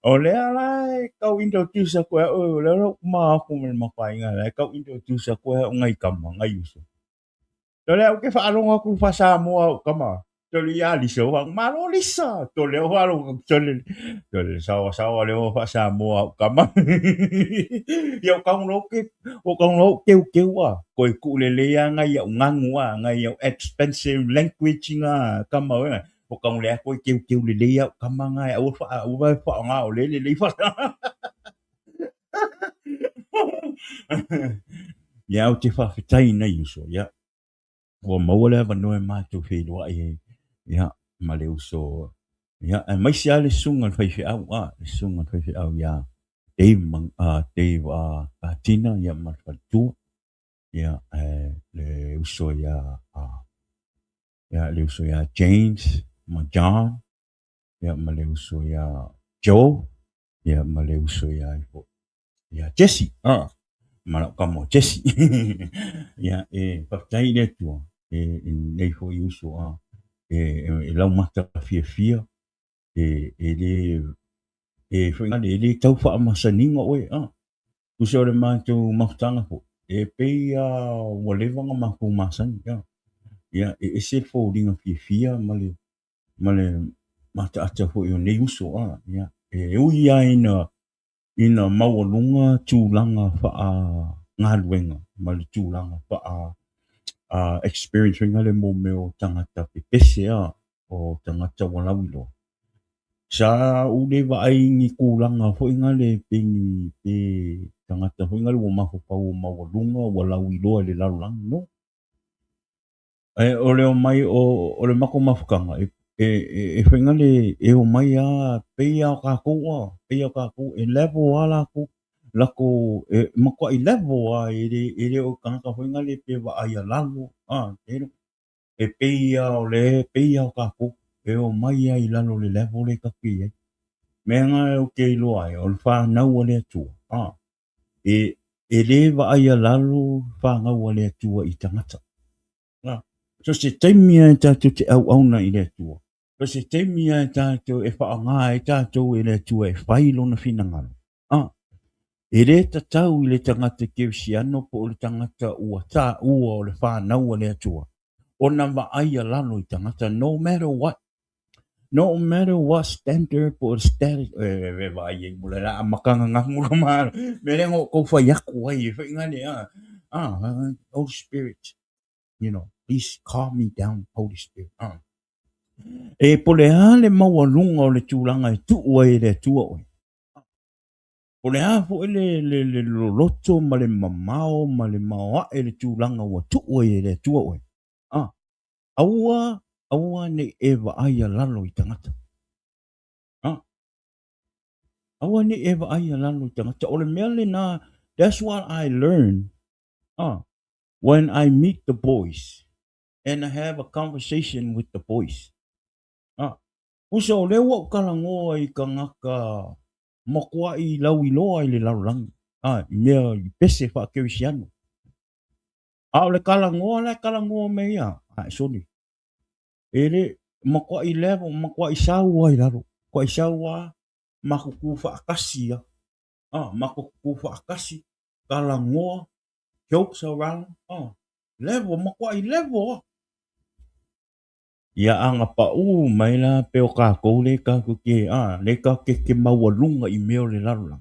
[SPEAKER 1] o le ala ka introduce ko o le ma ko ma fa inga le ka introduce ko ngai kama ngai uso Tole o ke whaalonga ku whasa moa o kama. Tole ia lisa o wang malo lisa. Tole o whalonga tole sawa le o whasa moa o kama. Ia o kaung lo keu a. Koe ku le lea ngai au ngangu a. Ngai au expensive language nga kama o nga. O kaung lea koe keu le lea o kama ngai. Au wha ngā o le whasa. Ia o te whawhitai nei uso. Ia. Ua maua lea vanua e mātou whēroa ia ma le uso ia e maisi a le sunga le whaiwhiau le sunga le whaiwhiau ia Dave Tina ia ma le whaitua ia le uso ia le uso ia James ma John ia ma le uso ia Joe ia ma le uso ia Jesse mana kamo Jesse ia papai le tua nei fo uso lau mata fia foi ngale le tau fa masaninga oe uso le mātou mautanga po pe ua levanga maku masani ia se fo ringa fia male mata ata fo yo nei uso ia ui ina maualunga tūlanga wha ngaluenga male tūlanga wha experience ngale mo meo tangata pepese o tangata walawilo sa ule wa ai ni kulanga fo ngale pe tangata fo ngale wo mafo pa wo maualunga walawilo le lalang no o leo mai o le mako mafukanga fo ngale o mai pe ka ko e level ala ko lako mako i level ele o kanga fo ngale pe wa ai lalo pe o le pe ka ko o mai ai lalo le level le ka ki menga o ke lo ai o fa na o le tu le va ai lalo fa nga o le tu i tangata so se taimi e tātou te au na i le tua. So se taimi e tātou e whaanga e tātou i le tua e whailo na whinangalo. E le tatau i le tangata kewsiano po o le tangata ua tā ua o le whanau a le tua. O na wa aia lalo i tangata no matter what. No matter what standard po o status. E wa aia i mula la makanga ngangura maa. Me rengo kou whaiaku ai e whaingane Holy Spirit. You know, please calm me down, Holy Spirit. E pole ale maua lunga o le tūlanga e tuua e le tua oi. Pole a fo le loloto ma le mamao e le tūlanga ua tuua e le tua oi. Aua ne e wa aia lalo i tangata. Aua ne e wa aia lalo i tangata. O le mea le na, that's what I learned. When I meet the boys. And I have a conversation with the boys. Usa o le wa kalangoa i ka ngaka makua i lau i loa i le laulangi. I mea i pese wha kewisiano. O le kalangoa me ia. Sorry. E le makua i levo, makua i saua i laro. Kua i saua makuku wha akasi ia. Makuku wha akasi. Kalangoa. Jokes around. Levo, makua i levo ia anga pa mai la pe o ka ko le ka ke maualunga i meo le lalo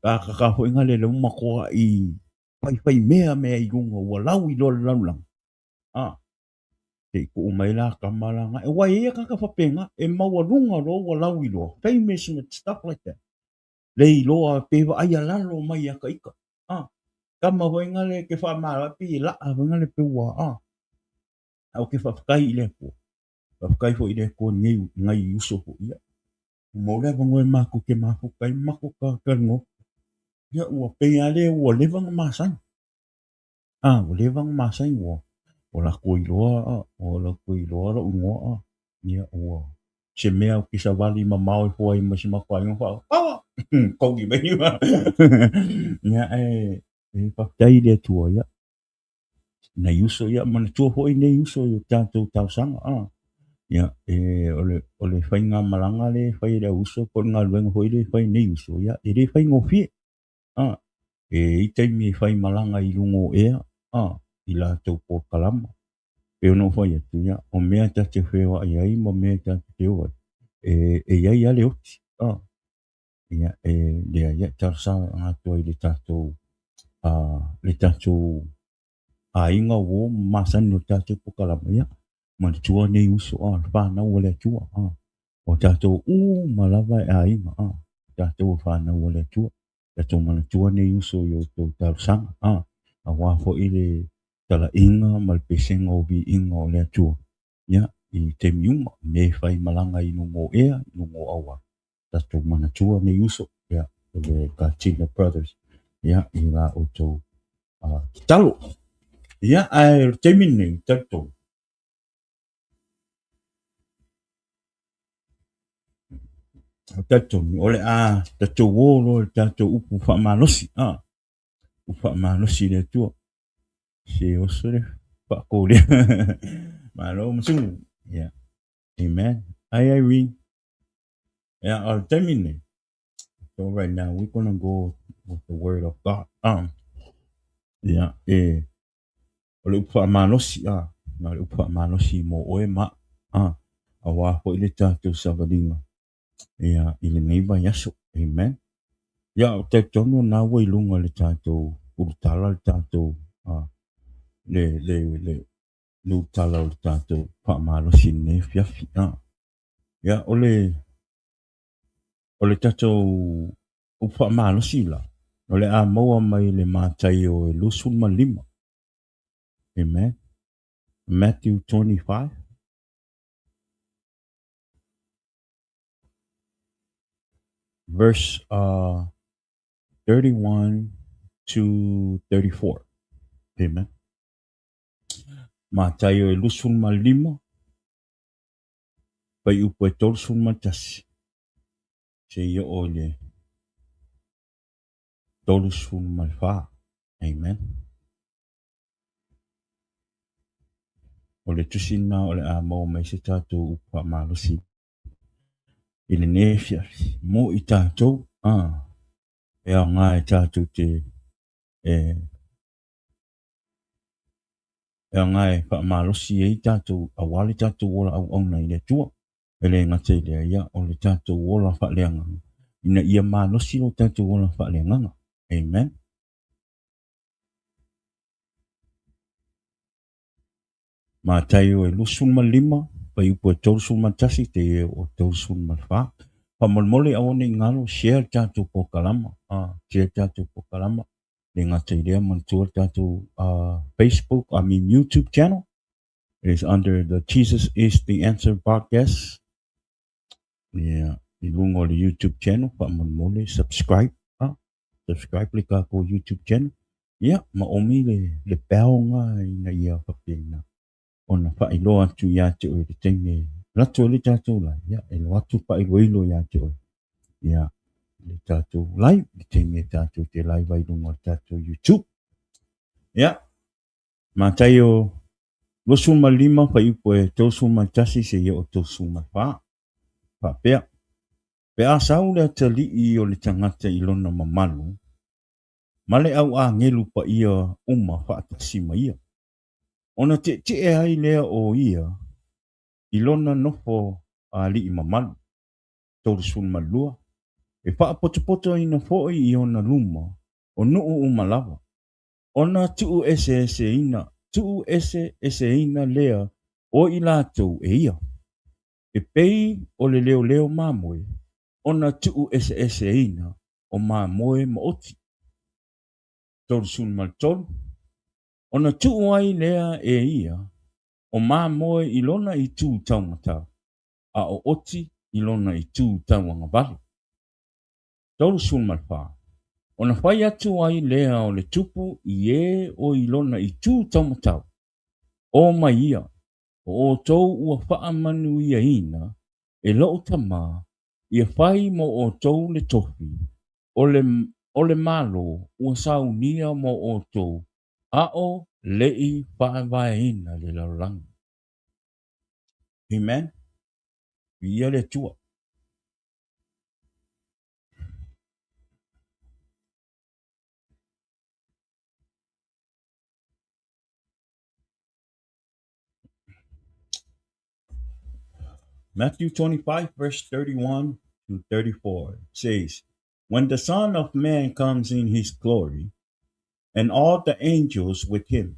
[SPEAKER 1] ka ho inga le uma ko i fai mea i gunga wa lau i lo le lalo te ko mai la ka malanga e wai ia ka fapenga e maualunga lo wa lau i lo famous and stuff like that le i lo pe wa ai lalo mai ka ika ka ma ho inga le ke fa mala pi la inga le pe wa au ke fa kai le po kai fo ile ko ngai uso fo ia mo le bango ma ko ke ma fo kai ma ko ka ngo ia o pe ale o le vang ma san o le vang ma san o la ko i lo ro ngo ia o se mea ki sa vali ma mau fo ai ma se ma ko ai fa ko gi me ia ia pa tai le tu ia na uso ia ma tu fo i ne uso yo tanto tau sanga ia o le whainga malanga le whai le uso po ngā luenga hoi le whai nei uso ia le whai ngofie i taimi whai malanga i lungo ea i la tau po kalama pe ono whai atu ia o mea ta te whewa ai mo mea ta te oa iai ale oti ia lea ia tarsa ngā toa i le tatou a inga wo masani o tatou po kalama ia ma le tua nei uso whanau o le tua o tatou malava e ainga tatou whanau o le tua tatou mana tua nei uso i o tau tausanga a wafo i tala inga mal pesenga o vi inga o le atua. Ia, I te miuma, me fai malanga I nungo ea, I nungo awa. Tatou mana tua me uso, ia, o le Katina Brothers. Ia, I la o tau talo. Ia, ai te mine, tatou. Tatou, ole tatou wolo, tatou upu wha malosi, upa malosi le tua. Se oso le, wha kore. Malo masungu. Ia, amen. Ai, Irene. Yeah, termine. So right now we're gonna go with the word of God. Yeah, ole upa manosi na ole upa manosi mo oe ma awa po ile tatou savadinga. Yeah, ile neighbor yaso. Amen. Yeah, te tono na wa ilunga le tatou urutala le tatou le utala le tatou pa manosi ne fiafi. Yeah, ole tatou upa manosi la. Ole a maua mai le mātai o e lusun ma lima. Amen. Matthew 25, verse 31 to 34. Amen. Mātai o e lusun ma lima, pai upo e tolsun ma tasi. Se ia o le tolsun ma wha. Amen. O le tusina o le a mau mai se tātou upa mālosi. I le nefia, mo I tātou, e a ngā e tātou te e ngai pa malosi e tātou a wale tātou wola au au nei le tua. Ele ngate le ia o le tātou wola fa leanga. Ina ia malosi o tātou wola fa leanga. Amen. Ma tai o e lusun ma lima, pa upo e tausun ma tasi te e o tausun ma wha. Pa molmole au ne ngalo share tātou po kalama. Share tātou po kalama. Le ngate lea mantua tātou Facebook, YouTube channel. It is under the Jesus is the Answer podcast. Yeah, ilungo le YouTube channel pa mole subscribe. Subscribe le ka ko YouTube channel. Yeah, ma omi le bell nga ina ia papina. Ona pa ilo atu ya te o le tenge. Lato le tato la. Yeah, ilo atu pa ilo ya te o. Yeah, le tato live. Le tenge tato te live ai lungo tato YouTube. Yeah, ma tayo losu ma lima pa ipo e tosu ma tasi se ia o tosu ma pa. Pa pea. Pe a sau le tali I o le tangata I lona mamalu, male au a ngelu pa ia uma whaatasi ma ia. Ona te e ai lea o ia, I lona nofo a li I mamalu, tolu sun malua. E wha poto ina foi I ona luma, o nuu umalawa. Ona tuu ese ina lea o I latou e ia. E pei o le leo mamoe, ona tuu ese ina o mamoe ma oti. Tolu sun mal tolu. Ona tuu ai lea e ia, o mamoe I lona I tū taumata, a o oti I lona I tū tauanga vale. Tolu sun mal wha. Ona whai atu ai lea o le tupu I e o I lona I tū taumata. O mai ia, o tau ua wha manu ia ina, e lau tama, ia whai mo o tau le tofi, o le malo ua sau nia mo o tau, a o lei whaewae ina le laulangi. Amen. Ia le tua. Matthew 25, verse 31 to 34 says, When the Son of Man comes in his glory, and all the angels with him,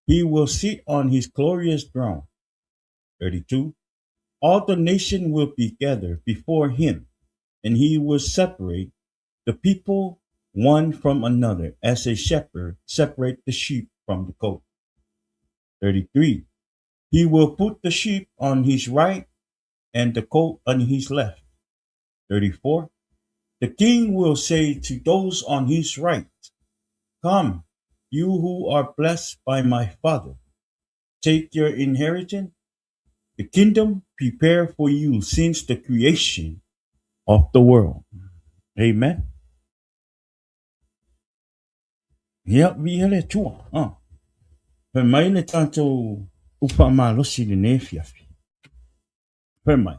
[SPEAKER 1] he will sit on his glorious throne. 32. All the nation will be gathered before him, and he will separate the people one from another, as a shepherd separate the sheep from the goat. 33. He will put the sheep on his right and the goat on his left. 34. The king will say to those on his right, come, you who are blessed by my father, take your inheritance, the kingdom prepared for you since the creation of the world. Amen. Yep, vi hele tua. Per mai le tanto upa malosi le nefiafi. Per mai.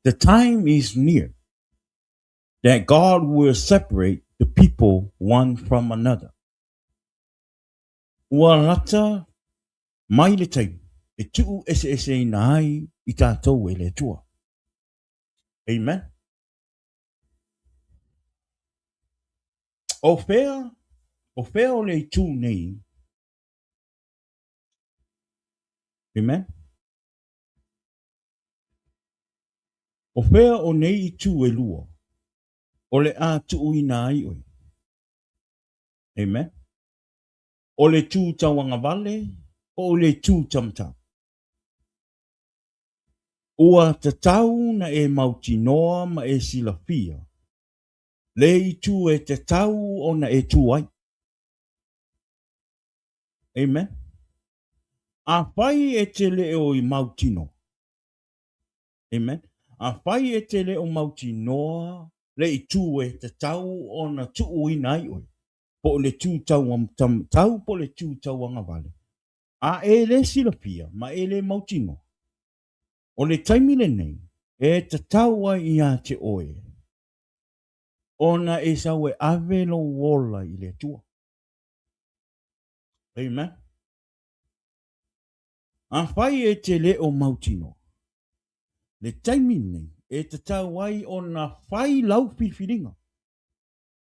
[SPEAKER 1] The time is near that God will separate the people one from another. Ua lata mai le taimi. E tuu ese nai i tātou e le tua. Amen. O whea o le tū nei. Amen. O whea o nei i tū e lua. O le a tuu i nai oi. Amen. O le tū tawanga vale, o le tū tamta. Ua tatau na e mauti noa ma e silafia. Le i tū e tatau o na e tū ai. Amen. A whai e te leo i mauti noa. Amen. A whai e te leo mauti noa, le i tū e tatau o na tuu i nai oi. Po le tū tau po le tū tauanga vale. A e le silafia, ma e le mauti noa. O le taimi le nei, e tatau ai i a te oe. Ona e sau e ave lo wola i le tua. Amen. A whai e te leo mautino. Le taimi nei, e tatau ai o na whai lau whiwhiringa.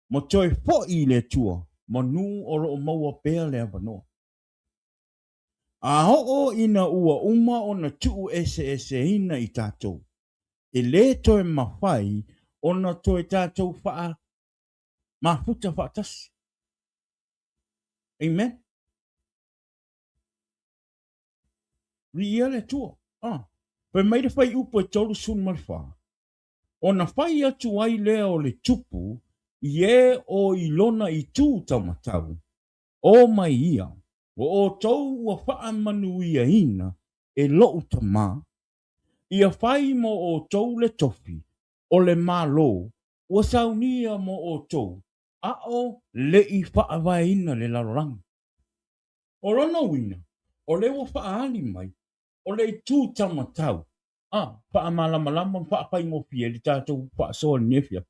[SPEAKER 1] Mo toi fo i le tua, mo nu o ro maua pēr le avanoa. A hoo ina ua uma o na tuu ese ina i tātou. E le toi mawhai o na toi tātou wha mafuta whaatasi. Amen. Ria le tua. Pe mai le whai upo e tolu sun malwha. O na whai atu ai lea o le tupu, i e o i lona i tū taumatau. O mai ia, o tau ua wha manu ia ina, e lou ta mā. Ia whai mo o tau le tofi, o le mālo, ua saunia mo o tau. A o le i wha vai ina le larorang. O rona wina, o le ua wha ali mai, o le tū taumatau. Wha malama wha pai mo fia li tātou wha soa nefia.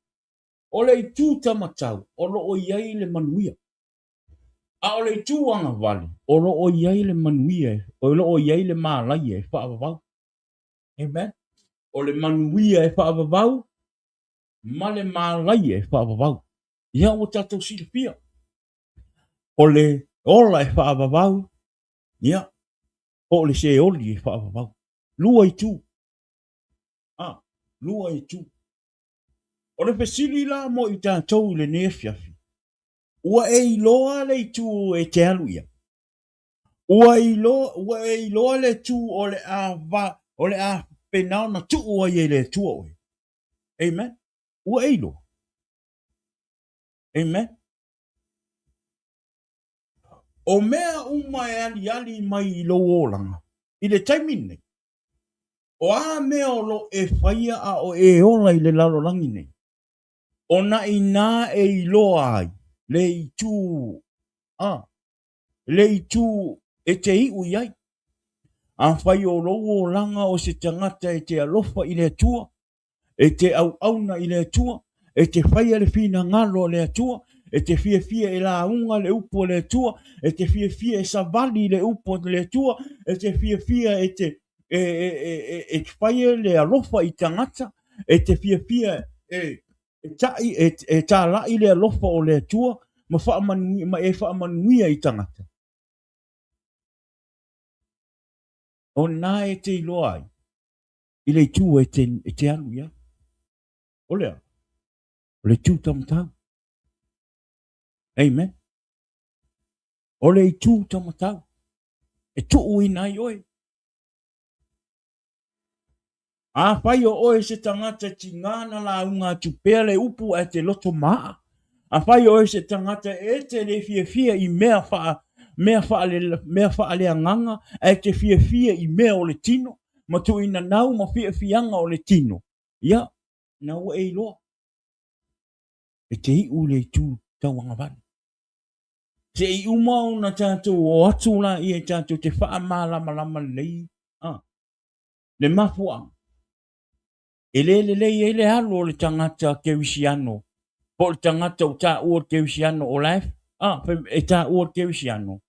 [SPEAKER 1] O le tū tamatau, o lo o iai le manuia. A o le tū anga vale, o lo o iai le manuia, o lo o iai le mālaia e wha avavau. Amen. O le manuia e wha avavau, ma le mālaia e wha avavau. Ia o tātou silipia. O le ola e wha avavau, ia, o le se oli e wha avavau. Lua i tū. Lua i tū. O le pesili la mo i tātou le nefiafi. Ua e iloa le i tū e te alu ia. Ua e iloa le tū o le a penao na tū ua i le tū oe. Amen. Ua e iloa. Amen. O mea uma e ali mai i lo olanga. I le taimine. O a mea o lo e whaia a o e ola i le lalolangi nei. O na i nā e iloa ai. Le i tū. Le i tū e te iu iai. A whai o rogo langa o se tangata e te alofa i le tua. E te au auna i le tua. E te whai ale whina ngalo le tua. E te fia e la unga le upo le tua. E te fia e savali le upo le tua. E te fia e te e whai le alofa i tangata. E te fia e tā lai le alofa o le tua. Ma wha manuia i tangata. O nā e te iloa ai. I le tū e te alu ia. O lea. O le tū tamatau. Amen. O le tū tamatau. E tu ina i oe. A whai o oe se tangata ti ngana la unga tu pele upu e te loto maa. A whai o oe se tangata e te le fia i mea wha le anganga e te fia i mea o le tino. Ma tu ina nau ma fianga o le tino. Ia, na ua e loa. E te i u le tu tauanga vani. Te i umau na tātou o atu la i e tātou te wha maa lama lei. Le mafuanga. Ele halo le tangata kewisiano. Po le tangata o ta ua kewisiano o life. E ta ua kewisiano.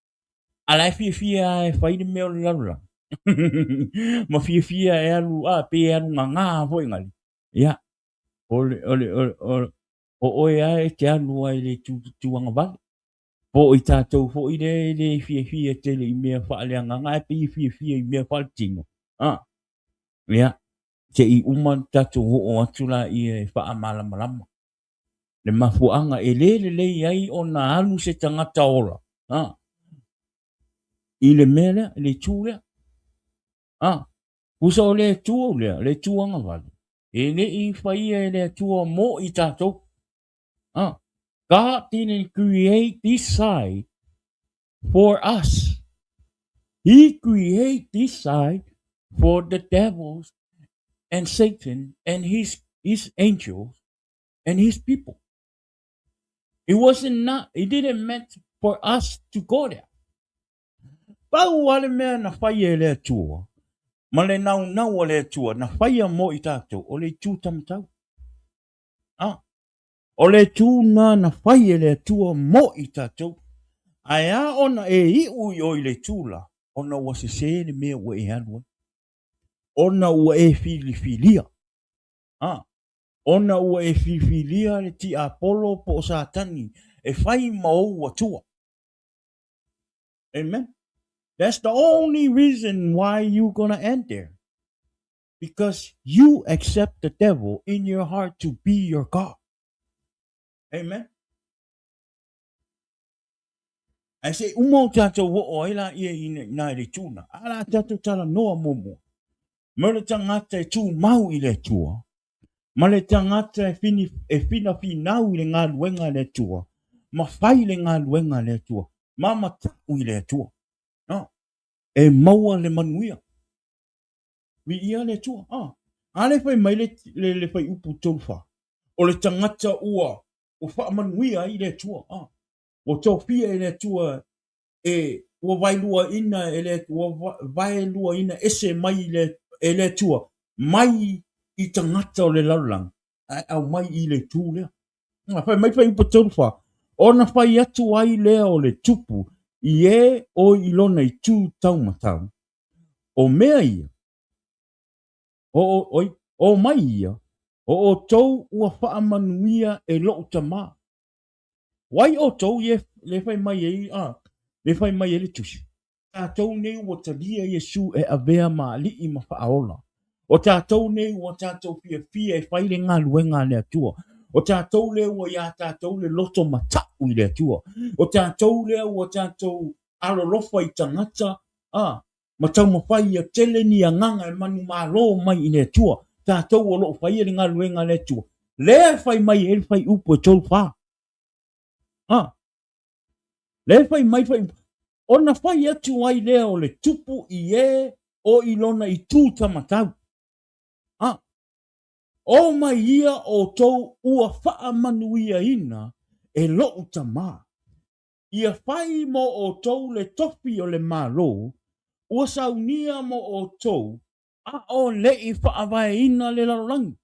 [SPEAKER 1] A life fia e whaide meo le larula. Ma fia e alu, pe e alu ngā hoi ngali. Ia. O oe ai te alu ai le tuanga vale. Po i tātou fo i le fia tele i mea whaalea ngā e pe fia i mea whaale tino. Ia. Te i uma tatu o atula i e wha malama. Le mafuanga e le ai o na alu se tangata ora. I le mele, le tūlea. Kusa o le tūo lea, le tūanga wale. E le i whaia e le tūo mo i tātou. God didn't create this side for us. He created this side for the devils and Satan and his angels and his people. It didn't meant for us to go there. Pau wale mea na whaia le atua. Ma le nau le atua. Na whaia mo i tātou. O le tū tamatau. O le tū na whaia le atua mo i tātou. Ai a ona e i ui o i le tūla. Ona ua se le mea ua e hanua. Ona ua e filia. Ona ua e filia le ti Apollo po o satani. E whai mau atua. Amen. That's the only reason why you're going to end there. Because you accept the devil in your heart to be your God. Amen. I say, umo tātou wo oila ia i nai le tūna. Ala tātou tala noa momo. Ma le tangata e tū mau i le tua. Ma le tangata e fina finau i le ngā luenga le tua. Ma whai le ngā luenga le tua. Ma matau i le tua. E maua le manuia. Vi ia le tua. Ale fai mai le fai upu tolfa. O le tangata ua. O wha manuia i le tua. O tau fia i le tua. Ua vailua ina vailua ina ese mai e le tua. Mai i tangata o le laulang. Au mai i le tū lea. Fai mai fai upu tolfa. Ona fai atu ai lea o le tupu. I o ilona i tū taumatau. O mea ia. O mai ia. O tou ua whaamanuia e loo tamā. Wai o tou le fai mai e le fai mai e le tusi. Tātou nei ua talia Iesu e avea maa li i ma whaaola. O tātou nei ua tātou fia e whaile ngā luenga le atua. O tātou le ua ia tātou le loto matau i le atua. O tātou le ua tātou alolofa i tangata. Matau mawhai a tele ni a nganga e manu malo mai i le atua. Tātou o loo whai e ngā luenga le atua. Le whai mai e whai upo e tolu wha. Le whai mai whai. Ona whai atu ai lea o le tupu i o ilona i tū tamatau. O mai ia o tou ua wha manuia ina e loo tamā. Ia whai mo o tou le topi o le malo, ua saunia mo o tou a o le i whaavai ina le larolangi.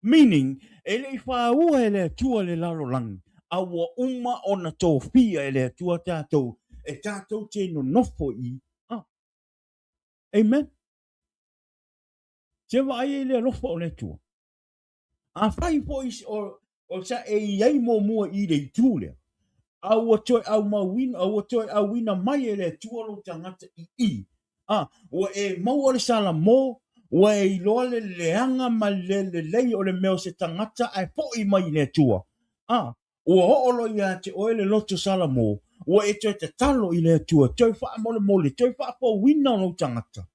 [SPEAKER 1] Meaning, e le i whaua e le atua le larolangi, a ua uma o na tō fia e le atua tātou, e tātou te no nofo i. Amen. Te vai e le nofo o le atua. A whai po o sa e iei mo mua i le tūlea. Au wina mai e le tualo tangata i. Ua e maua le sala mo, ua e iloa le leanga ma le lei o le meo se tangata ai po i mai le tua. Ua hoolo ia te oe le loto sala mo, Ua e toi te talo I le atua, toi wha mole mole, toi wha po wina no tangata.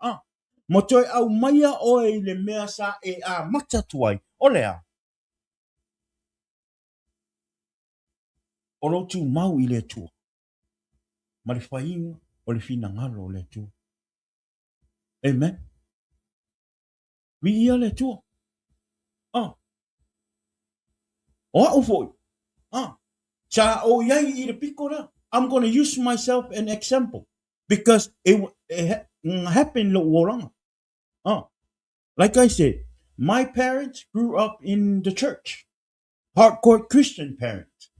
[SPEAKER 1] Mo toi au maia oe I le mea sa e a mata tuai. Ole a. O lo tu mau I le atua. Ma le whainga o le fina ngalo o le atua. Amen. Vi ia le atua. O a ufoi. Sa o iai I le piko la. I'm going to use myself an example. Because it happened lo waranga. Like I said, my parents grew up in the church. Hardcore Christian parents.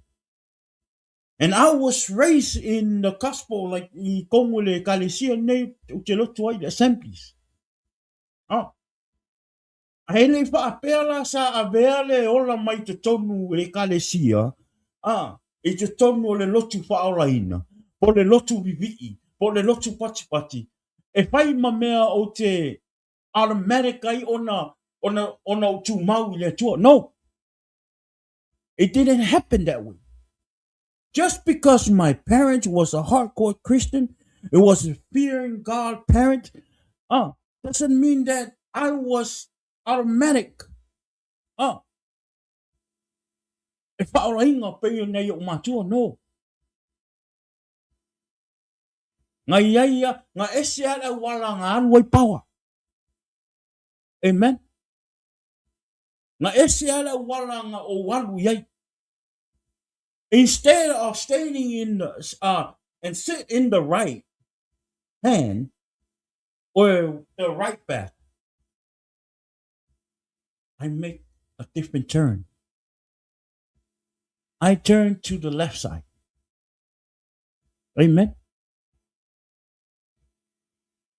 [SPEAKER 1] And I was raised in the gospel like I kongo le kalesia nei o te lotu ai le assemblies. Hele wha apela sa avea le ola mai te tonu le kalesia. I te tonu o le lotu whaoraina. Po le lotu vivii. Po le lotu patipati. E whai ma mea o te automatic ai ona o tu mau I le tua. No. It didn't happen that way. Just because my parents was a hardcore Christian, it was a fearing God parent, doesn't mean that I was automatic. E whaorainga peo nei o matua, no. Nga iaia, nga ese ala wala nga anuai pawa. Amen. Nga ese ala wala nga o walu iai. Instead of standing in the, and sit in the right hand or the right back, I make a different turn. I turn to the left side. Amen.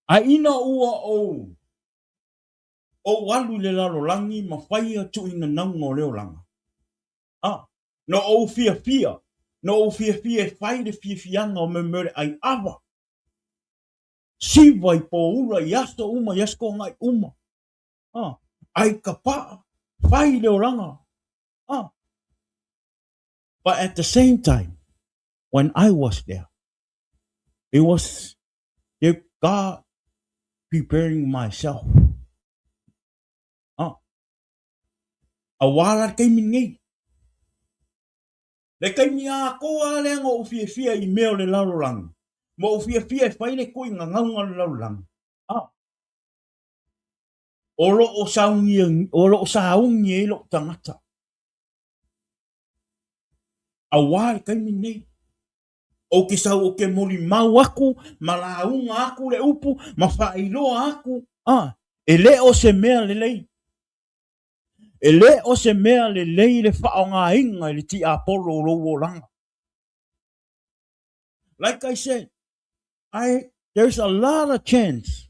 [SPEAKER 1] A ina ua o walu le lalo langi ma whai atu ina naunga o leo langa. No o fia fia. No o fia fia e whai le fia fianga o me mere ai awa. Siva I po ura I asta uma I asko ngai uma. Ai ka paa. Whai leo langa. But at the same time, when I was there, it was God preparing myself. A wala kei mingi. Le kei mi a koa le ngo ufia fia I meo le laurang. Mo ufia fia e whaile koi nga ngaunga le laurang. Olo o saungi e lo tangata. A wala kei mingi. O ke sau o ke mori mau aku, ma launga aku le upu, ma whailoa aku. E le o se mea le lei. E le o se mea le lei le whaonga inga le ti apolo rowo langa. Like I said, there's a lot of chance.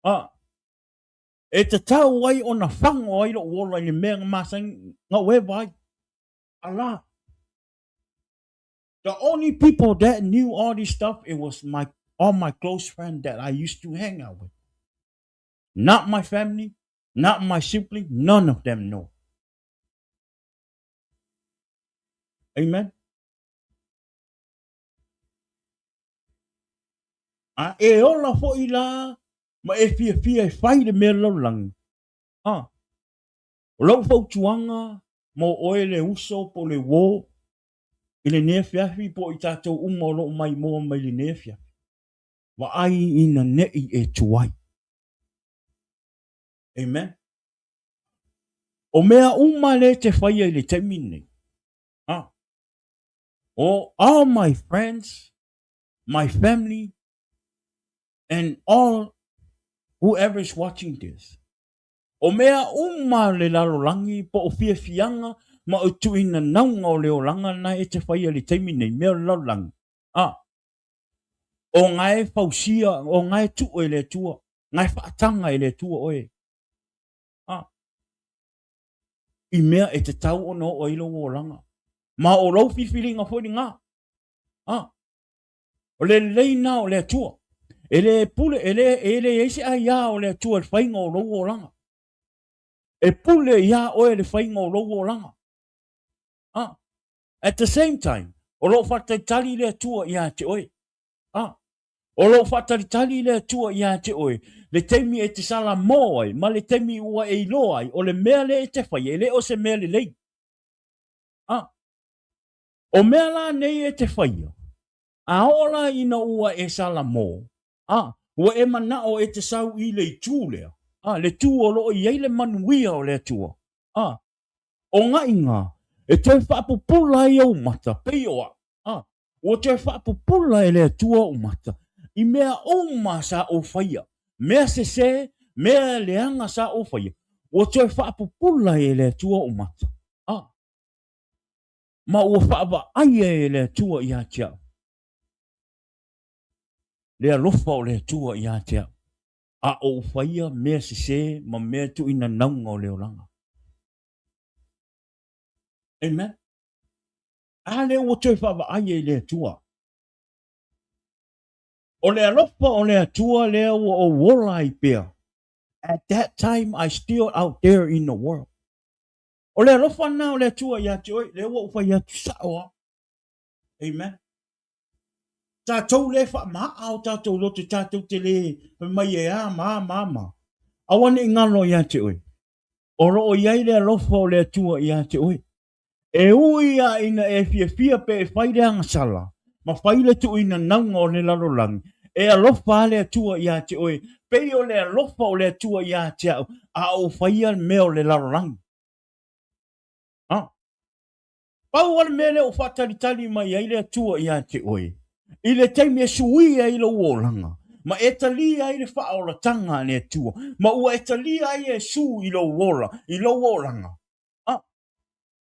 [SPEAKER 1] E te tau wai o na whango ai lo wola ni mea masang nga wewai. A lot. The only people that knew all this stuff, it was all my close friends that I used to hang out with. Not my family, not my sibling, none of them know. Amen. E ola fo I la, ma e fia e whai le mea laulang. O lau fau tuanga, mo oe le uso po le wō, I le nea fiafi po I tātou uma o lo mai moa mai le nea fiafi. Wa ai ina nei e tuai. Amen. O mea uma le te whaia I le taimi nei. All my friends, my family, and all whoever is watching this. O mea uma le lalolangi po o fia fianga ma o tuina naunga o leo langa na e te whaia le taimi nei mea lalolangi. O ngai fausia, o ngai tu e le tua, ngai whaatanga e le tua oe. I mea e te tau o no o ilo o langa. Ma o lau whiwhiringa fwori ngā. O le leina o le tua. E le pule, e le eisi a ia o le tua le whainga o lau o langa. E pule ia o le whainga o lau o langa. At the same time, O lo whataitali le tua ia te oe. O lo whataitali le tua ia te oe. Le teimi e te sala mo ai, ma le teimi ua e ilo ai, o le mea le e te whai, e le o se mea le lei. O mea la nei e te whai. A ola ina ua e sala mo. Ua e mana o e te sau i le tū lea. Le tū o lo i eile manuia o le tua. O ngā inga, e te whapupula i au mata, pei oa. O te whapupula e le tua o mata. I mea o ma sa o whaia. Mea se, mea leanga sa o whaia. O te whapupula e le tua o mata. Ma ua whaapa aia e le tua i a tia. Le alofa o le tua i a tia. A o whaia mea se, ma mea tu ina naunga o leolanga. Amen. A le o te whaapa aia e le tua. O le alofa o le tua le o wola i pia. At that time, I still out there in the world. O le alofa na o le tua i a tia. Le o whaia tu saoa. Amen. Tatou le wha maa o tatou lote tatou te le mai e a ma. Awane i ngalo i a te oi. O ro iai le alofa o le tua i a te oi. E ui a ina e fia pe e whaile anga sala. Ma whaile tu ina naunga o le lalolangi. E alofa le tua i a te oi. Pei o le alofa o le tua i a te au. A o whaia mea o le lalolangi. Pau wana mele o whataritali mai ai le tua i a te oi. I le teimi e sui ai lo wolanga. Ma e tali ai le wha o la tanga le tua. Ma ua e tali ai e su i lo wola. I lo wolanga.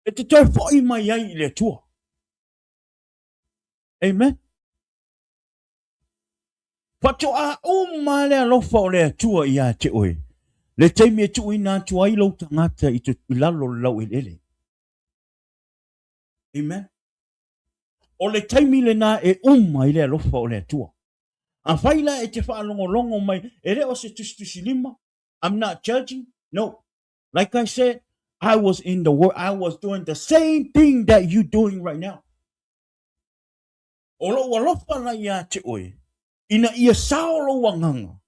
[SPEAKER 1] E te toi fwoi mai ai le tua. Amen. Pato a uma le alofa o le tua i a te oi. Le teimi e tu ina tu ai lo tangata i tu lalo lau ele. Amen. O le teimi le na e uma i le alofa o le tua. A whaila e te whaalongolongo mai, e reo se tustusi lima. I'm not judging. No. Like I said, I was in the world. I was doing the same thing that you doing right now. O lo walofa na ia te oe. Ina ia saolo wanganga.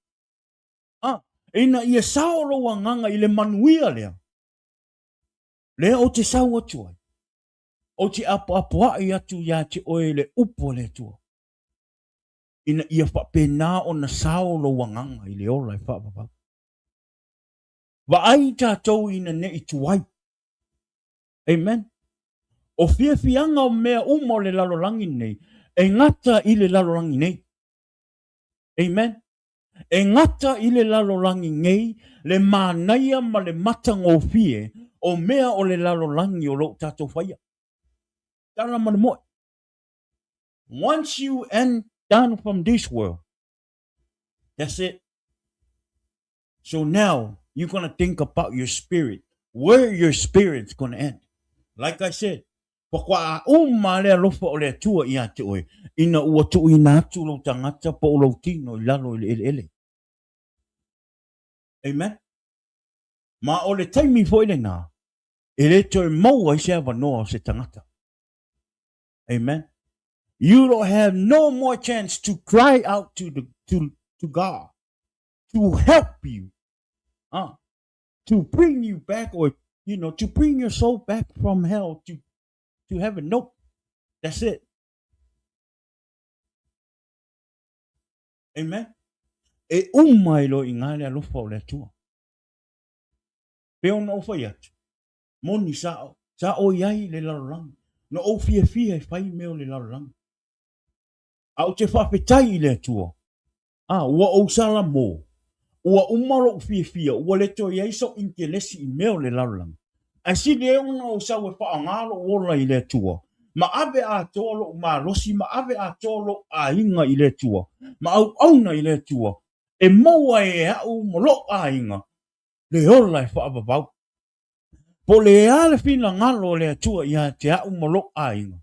[SPEAKER 1] Ina ia saolo wanganga i le manuia lea. Lea o te sau atu ai. O te apa i atu ia te oe le upo le tua. Ina ia whapena o na saolo wanganga i le ola i whapapapa. Wa ai tātou ina ne i tuai. Amen. O fianga o mea umo le lalolangi nei. E ngata i le lalolangi nei. Amen. E ngata i le lalolangi nei. Le mānaia ma le matanga o fie. O mea o le lalolangi o lo tātou whaia. Tara mana moe. Once you end down from this world. That's it. So now you're going to think about your spirit. Where your spirit's going to end. Like I said. Pakwa uma le alofa o le tua i ate oe. Ina ua tu ina atu lo tangata pa o lo tino i lalo i ele. Amen. Ma o le taimi fo ele nā. E le toi maua i se awanoa o se tangata. Amen. You don't have no more chance to cry out to God. To help you. To bring you back or, to bring your soul back from hell to heaven. Nope. That's it. Amen. E umai lo i ngale alofa o le tua. Peo na ofa iatu. Moni sa o iai le lalolangi. Na o fia e whai meo le lalolangi. Au te whawhetai le tua. Ua o sala mo. Ua umaro fia. Ua le to iai so inke lesi i meo le lalolangi. A si le una o sa we wha angalo ola i le tua. Ma ave a tolo ma rosi, ma ave a tolo a inga i le tua. Ma au auna i le tua. E maua e au molo a inga. Le ola e wha ababau. Po le ale fina ngalo le tua ia te au molo a inga.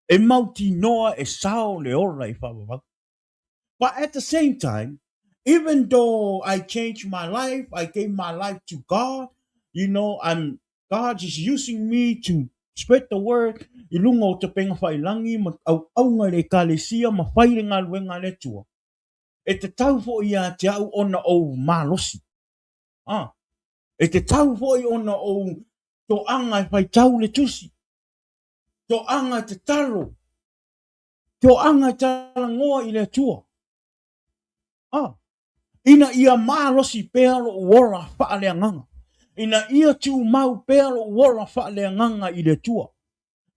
[SPEAKER 1] E mauti noa e sao le ola i wha ababau. But at the same time, even though I changed my life, I gave my life to God, God is using me to Spread the word. I lunga o te penga whailangi, ma au ngai le kalesia, ma whaile ngā luenga le tua. E te tau fo ia te au ona o malosi. Ah. E te tau fo i ona o to anga e whai tau le tusi. To anga te talo. To anga tala ngoa i le tua. Ah. Ina ia malosi pēa lo wora wha le nganga. Ina ia tu mau pēa lo wora wha le nganga i le tua.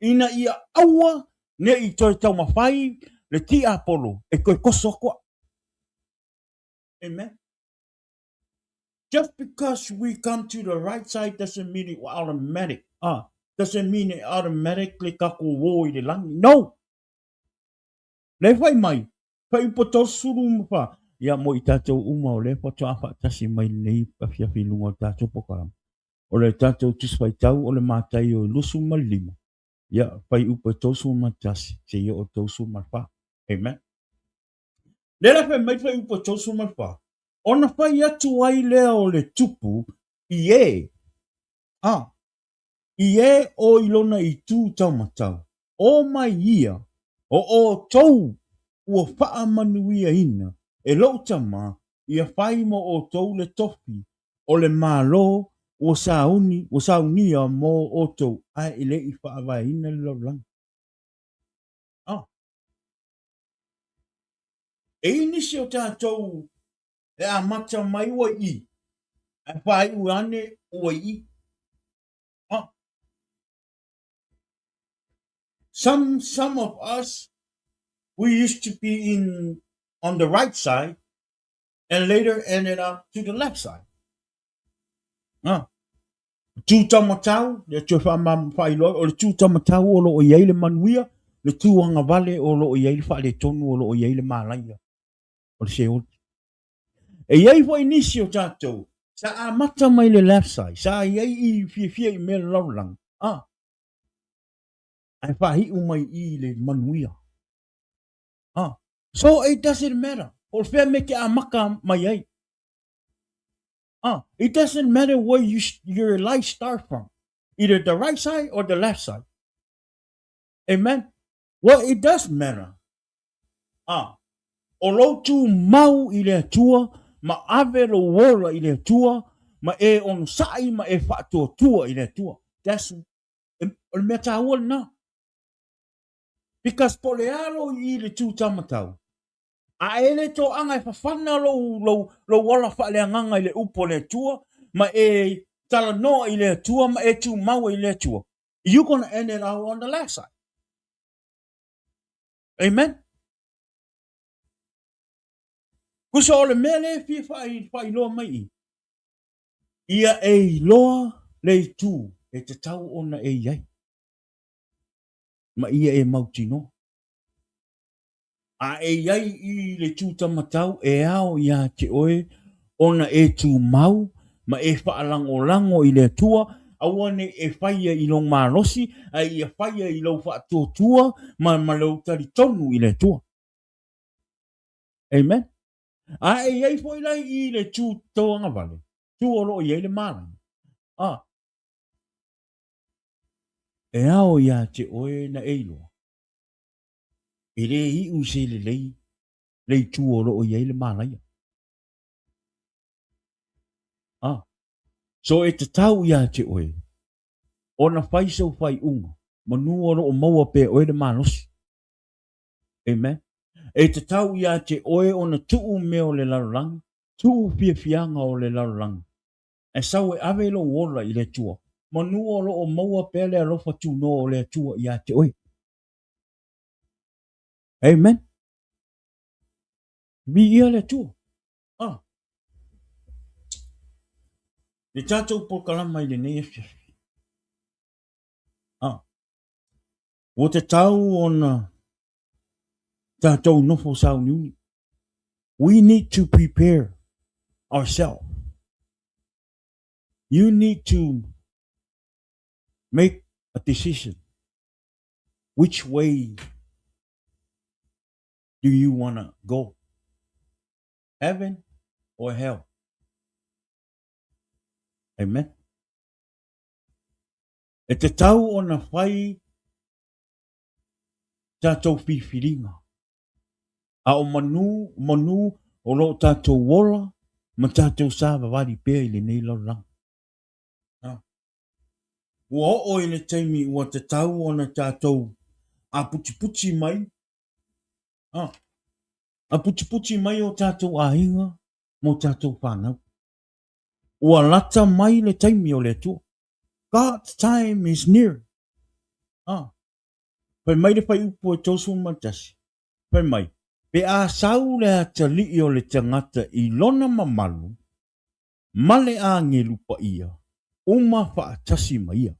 [SPEAKER 1] Ina ia aua ne i toi tau mawhai le ti apolo e koe koso koa. Amen. Just because we come to the right side doesn't mean it automatic. Doesn't mean it automatically kako wo i le langi. No. Le whai mai. Whai po tau suru mwha. Ia mo i tātou uma o le po tau awha tasi mai nei pa whiawhi lunga o tātou pokaram. O le tātou tuswai tau o le mātai o lusu malima. Ia whai upa tausu matasi. Se ia o tausu malwha. Amen. Le la whai mai whai upa tausu malwha. Ona whai atu ai lea o le tupu i e. I e o ilona i tū taumatau. O mai ia. O tau ua wha manuia ina. E lo tama ia Faraimo o tau le tofi. O le malo o saunia mo o tau. Ai ele i wha vai ina le laulang. E inisi o tātou e a mata mai ua i. E whai uane ua i. Some of us, we used to be on the right side and later ended up to the left side. Tu tamatau, le tu whamam whailoi, o le tu tamatau o lo o iei le manuia, le tu anga vale o lo o iei le wha le tonu o lo o iei le malaia. O le se oti. E iei fo inisi o tātou, sa a mata mai le left side, sa iei I fia I mea laulang. Ai whahi umai I le manuia. So it doesn't matter. O whea me ke a maka mai ai. It doesn't matter where your life start from. Either the right side or the left side. Amen. Well, it does matter. O lo tu mau I le tua, ma ave lo wola I le tua, ma e on sai ma e whaatua tua I le tua. That's o mea tāua na. Because po le alo I le tu tamatau. A ele to anga e whawhana lo wala wha le anganga I le upo le tua, ma e tala noa I le tua, ma e tu mau I le tua. You're going to end it out on the left side. Amen? Kusa o le mele fi whai loa mai I. Ia e loa le tu e te tau ona e iai. Ma ia e mauti no. A e iai I le tu tamatau e ao ia te oe ona e tu mau, ma e whaalango I le tua, awane e whaia I long marosi, a ia whaia I lau whaatua tua, ma lau tari tonu I le tua. Amen? A e iai fo ilai I le tu toanga vale. Tu olo I le mana. E ao ia te oe na eilo. E re I use le lei tu olo I le mana ia. So e te tau ia te oe. Ona whai sau whai unga. Manu olo o maua pe oe le manosi. Amen. E te tau ia te oe ona tuu meo le lalang. Tuu fianga o le lalang. E sau e ave lo wola I le tua. Manu olo o maua pe le alofa tu no o le tua ia te oe. Amen. Mi ia le tua. Le tātou po kalama I le nei e fia. O te tau ona tātou nofo sau niuni. We need to prepare ourselves. You need to make a decision. Which way do you want to go? Heaven or hell? Amen. E te tau o na whai tātou whiwhiringa. A o manu o lo tātou wola, ma tātou sāwa wari pēr i le nei lau lang. Ua o i le taimi ua te tau o na tātou a puti mai. A puti mai o tātou a hinga, mo tātou whanau. Ua lata mai le taimi o le tua. God's time is near. Pai mai le pai upo e tosu matasi. Pai mai. Pe a sau le ata li o le tangata i lona mamalu, male a ngelu pa ia, uma wha atasi ma ia.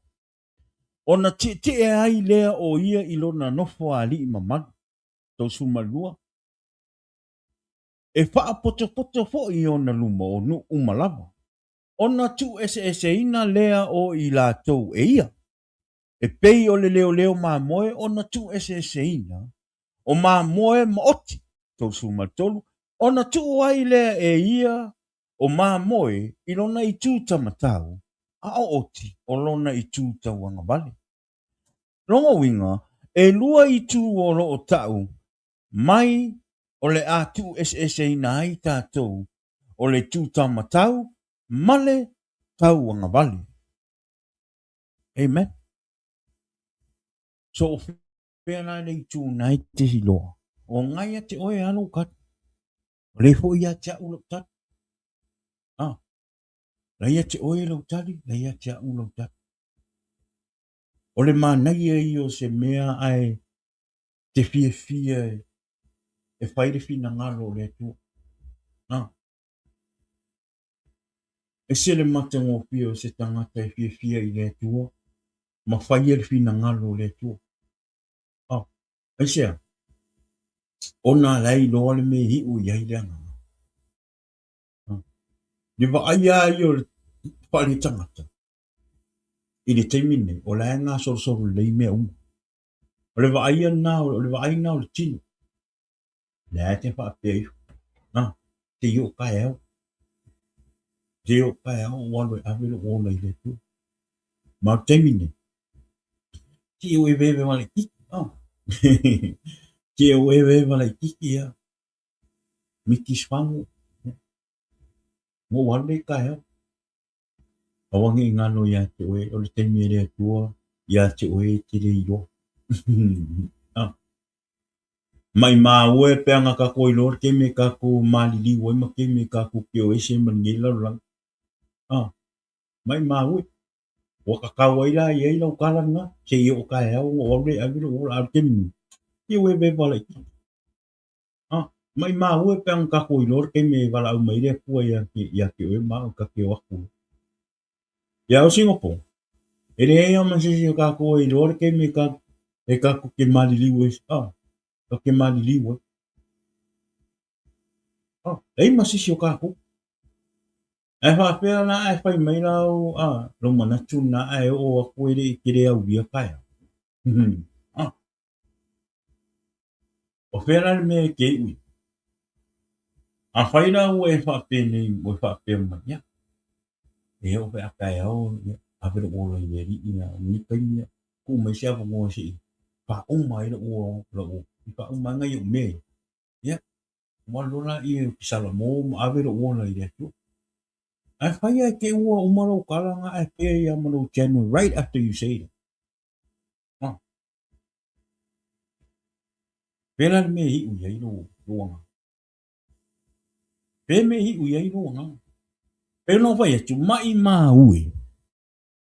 [SPEAKER 1] Ona te e ai lea o ia i lona nofo a li i mamalu, tosu malua. E wha poto fo i ona luma o nu umalava. Ona tu ese ina lea o i la tau e ia. E pei o le leo ma moe, ona tu ese ina. O ma moe ma oti, tosu matolu, ona tu ai lea e ia, o ma moe, i lona i tū tamatau, a o oti, o lona i tū tauanga vale. Longa winga, e lua i tū o lo o tau, mai o le atu ese ina ai tātou, o le tū tamatau, male tauanga vale. Amen. So, pēna le i tū nai te hiloa. O ngai te oe anu kat. Le fo ia te ulo tat. La ia te oe lau tali, la ia te ulo tat. O le manai e i o se mea ai te fia e whaire fina ngalo le tu. E se le mata ngō pia o se tangata e fia i le tua. Ma whaire fina ngalo le tu. E sea. Ona lai loa le me hi u iai le anga. Ni wa ai ai o le whaire tangata. I le teimine, o la ngā soro le i mea umu. O le wa ai na o le tino. Le te wha pia iu. Te iu ka eo. Te iu ka eo, walo e awelo o la i le tu. Ma teimine. Te iu e wewe wale kiki. Te iu e wewe wale kiki ia. Miki swangu. Mo wale ka eo. Awangi ngano ia te oe, o le teimi e rea tua, ia te oe te re iro. Mai mā ue peanga ka koi lor, ke me ka ko malili ue, ma ke me ka ko ke oe se man ngila rang. Mai mā ue. Waka kawa ila i eila o kalanga, se i o ka eo, o ore awiro o al temi. Ke oe be wala i. Mai mā ue peanga ka koi lor, ke me wala au mai rea pua ia ke oe maa o ka ke waku. Ia o Singapore. E re ea ma se ka koi lor, ke me ka e ka ko ke malili ue. Ka ke malili ue. Ei masisi o ka ko. E wha pēr na e whai mai rau, lo mana tu na e o a koere i kere au via kai. O whera me ke ui. A whai rau e wha pēr nei, o wha pēr mai, ya. E o wha kai au, a whera o lai e ri ina, ni kai nia, ku mai se awa ngō si. Wha o mai la o, wha o mai ngai o me. Ya. Walona i e pisala mō, a whera o lai e tu. I whaia ke ua umaro kalanga e pēr i amaro January, right after you say it. Pēra me hi ui ai roanga. Pē me hi ui ai roanga. Pē no vai atu mai mā ui.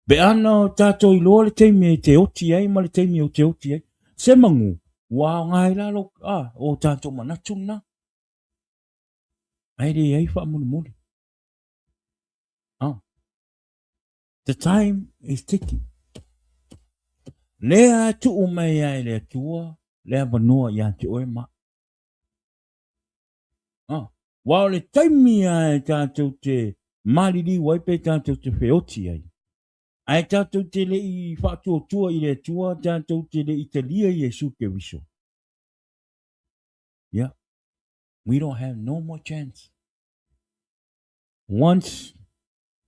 [SPEAKER 1] Be ana o tātou i loa le teimi e te oti ai, ma le teimi o te oti ai. Se mangu, wā ngai la lo, o tātou manatu na. Ai re ai wha muni muni. The time is ticking. Lea tu o mai ai le tua, lea banua i ante oe ma. Wā le taimi ai tātou te maliri waipe tātou te whioti ai. Ai tātou te le i whātua tua i le tua, tātou te le i te lia i Jesu ke wiso. Yeah. We don't have no more chance. Once,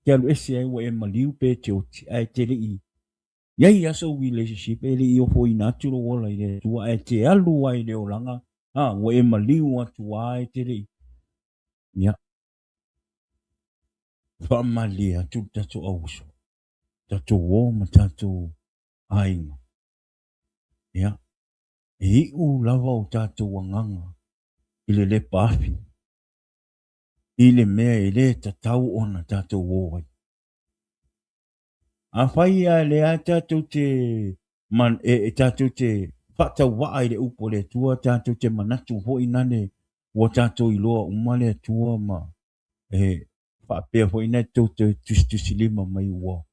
[SPEAKER 1] ke alu ese ai wa e maliu pe te oti, ai te le i Yai asa relationship ele i ofo i natu lo wala i le tua e te alu ai le olanga. Wa e maliu atu ai te rei. Ia. Whamali atu tato auso. Tato wo ma tato ainga. Ia. E u lava o tato wanganga. I le paafi. I le mea i le tatau ona tato woi. A whai a le a tato te man tato te whata waa i le upo le tua tato te manatu ho inane wa tato i loa umale tua ma whapea ho ina tau te tusi lima mai ua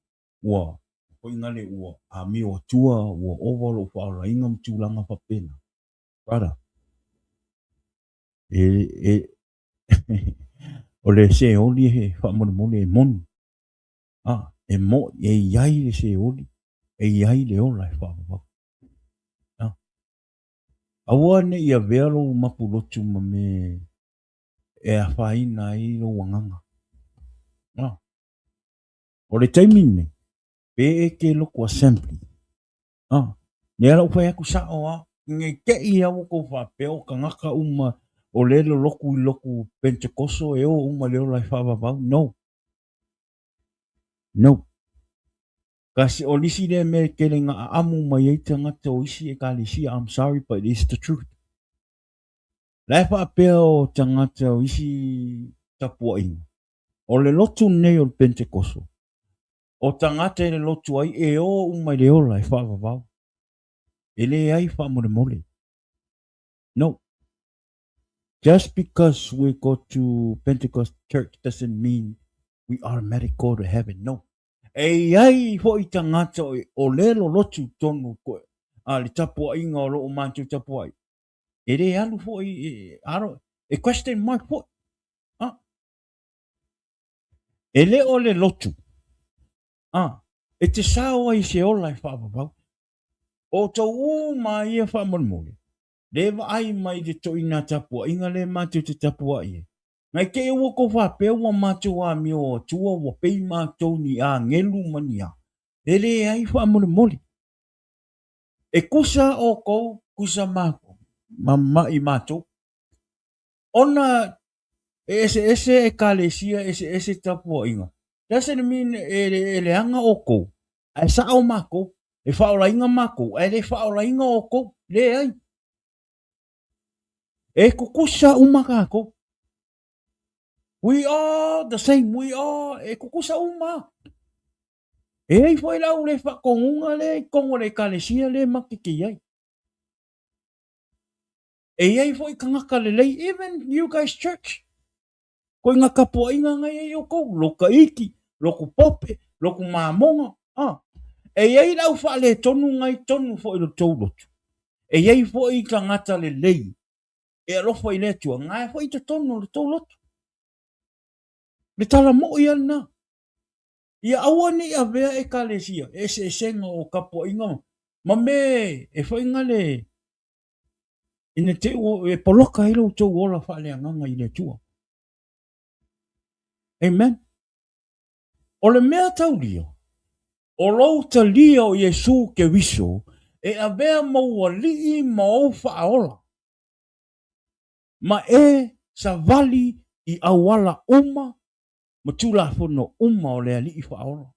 [SPEAKER 1] ho ingale ua a mi o tua ua ovalo whaara inga mtulanga whapena. Brother, e o le se oli he whamone mole e monu. E mo e iai le se oli. E iai le ola e whaapapa. Aua ne ia velo mapulotu ma me e a whaina i lo wanganga. O le taimi ne, pe e ke loko assembly. Ne ala upa yaku sa o a, nge ke i au ko whapeo ka ngaka uma o lelo loku i loku Pentecoso e o uma leo lai whapapau. No. No. Kasi o lisi le me ke le nga amu mai e tangata o isi e ka lisi, I'm sorry, but it's the truth. Lai whapeo tangata o isi tapua inga. O le lotu nei o Pentecoso. O tangata e le lotu ai e o umai le ola e whaavavau. E le ai whaamore mole. No. Just because we go to Pentecost church doesn't mean we automatically go to heaven. No. E ai ho i tangata o lelo lotu tonu koe. A le tapua inga o loo mantu tapua ai. E le alu ho i aro. E question mark ho. E le o le lotu. E te sao ai se ola e whaavavau. O tau mai ia whaamormore. Lewa ai mai te to ina tapua. Inga le mātou te tapua ia. Ngai ke ua ko whapea ua mātou a mi o tua ua pei mātou ni a ngelu mani a. E le ai whaamormore. E kusa o kou, kusa mātou. Ma i mātou. Ona ese e kalesia ese tapua inga. Doesn't mean e le anga o kou. E sa o mako. E whaola inga mako. E le whaola inga o kou. Le ai. E kukusa umaka ko. We are the same. We are. E kukusa uma. E ai foi lau le whakongunga le kongo le kalesia le makiki ai. E ai foi kangaka le lei. Even you guys church. Ko inga kapua inga ngai e o kou. Loka iki. Loku pope. Loku mamonga. E ai lau wha le tonu ngai tonu fo ilo tau lotu. E ai foi kangata le lei. E alofo i le tua. Ngai foi te tonu le tau lotu. Le tala mo i ana. Ia aua ni a vea e kalesia. E se senga o kapo inga. Ma me e whainga le. Ine te o e poloka ilo tau ola whale anganga i le tua. Amen. O le mea tau lia. O lau ta lia o Yesu ke wiso. E a vea maua lii mau whaola. Ma e sa vali i awala uma. Ma tula fono uma o le ali i whaola.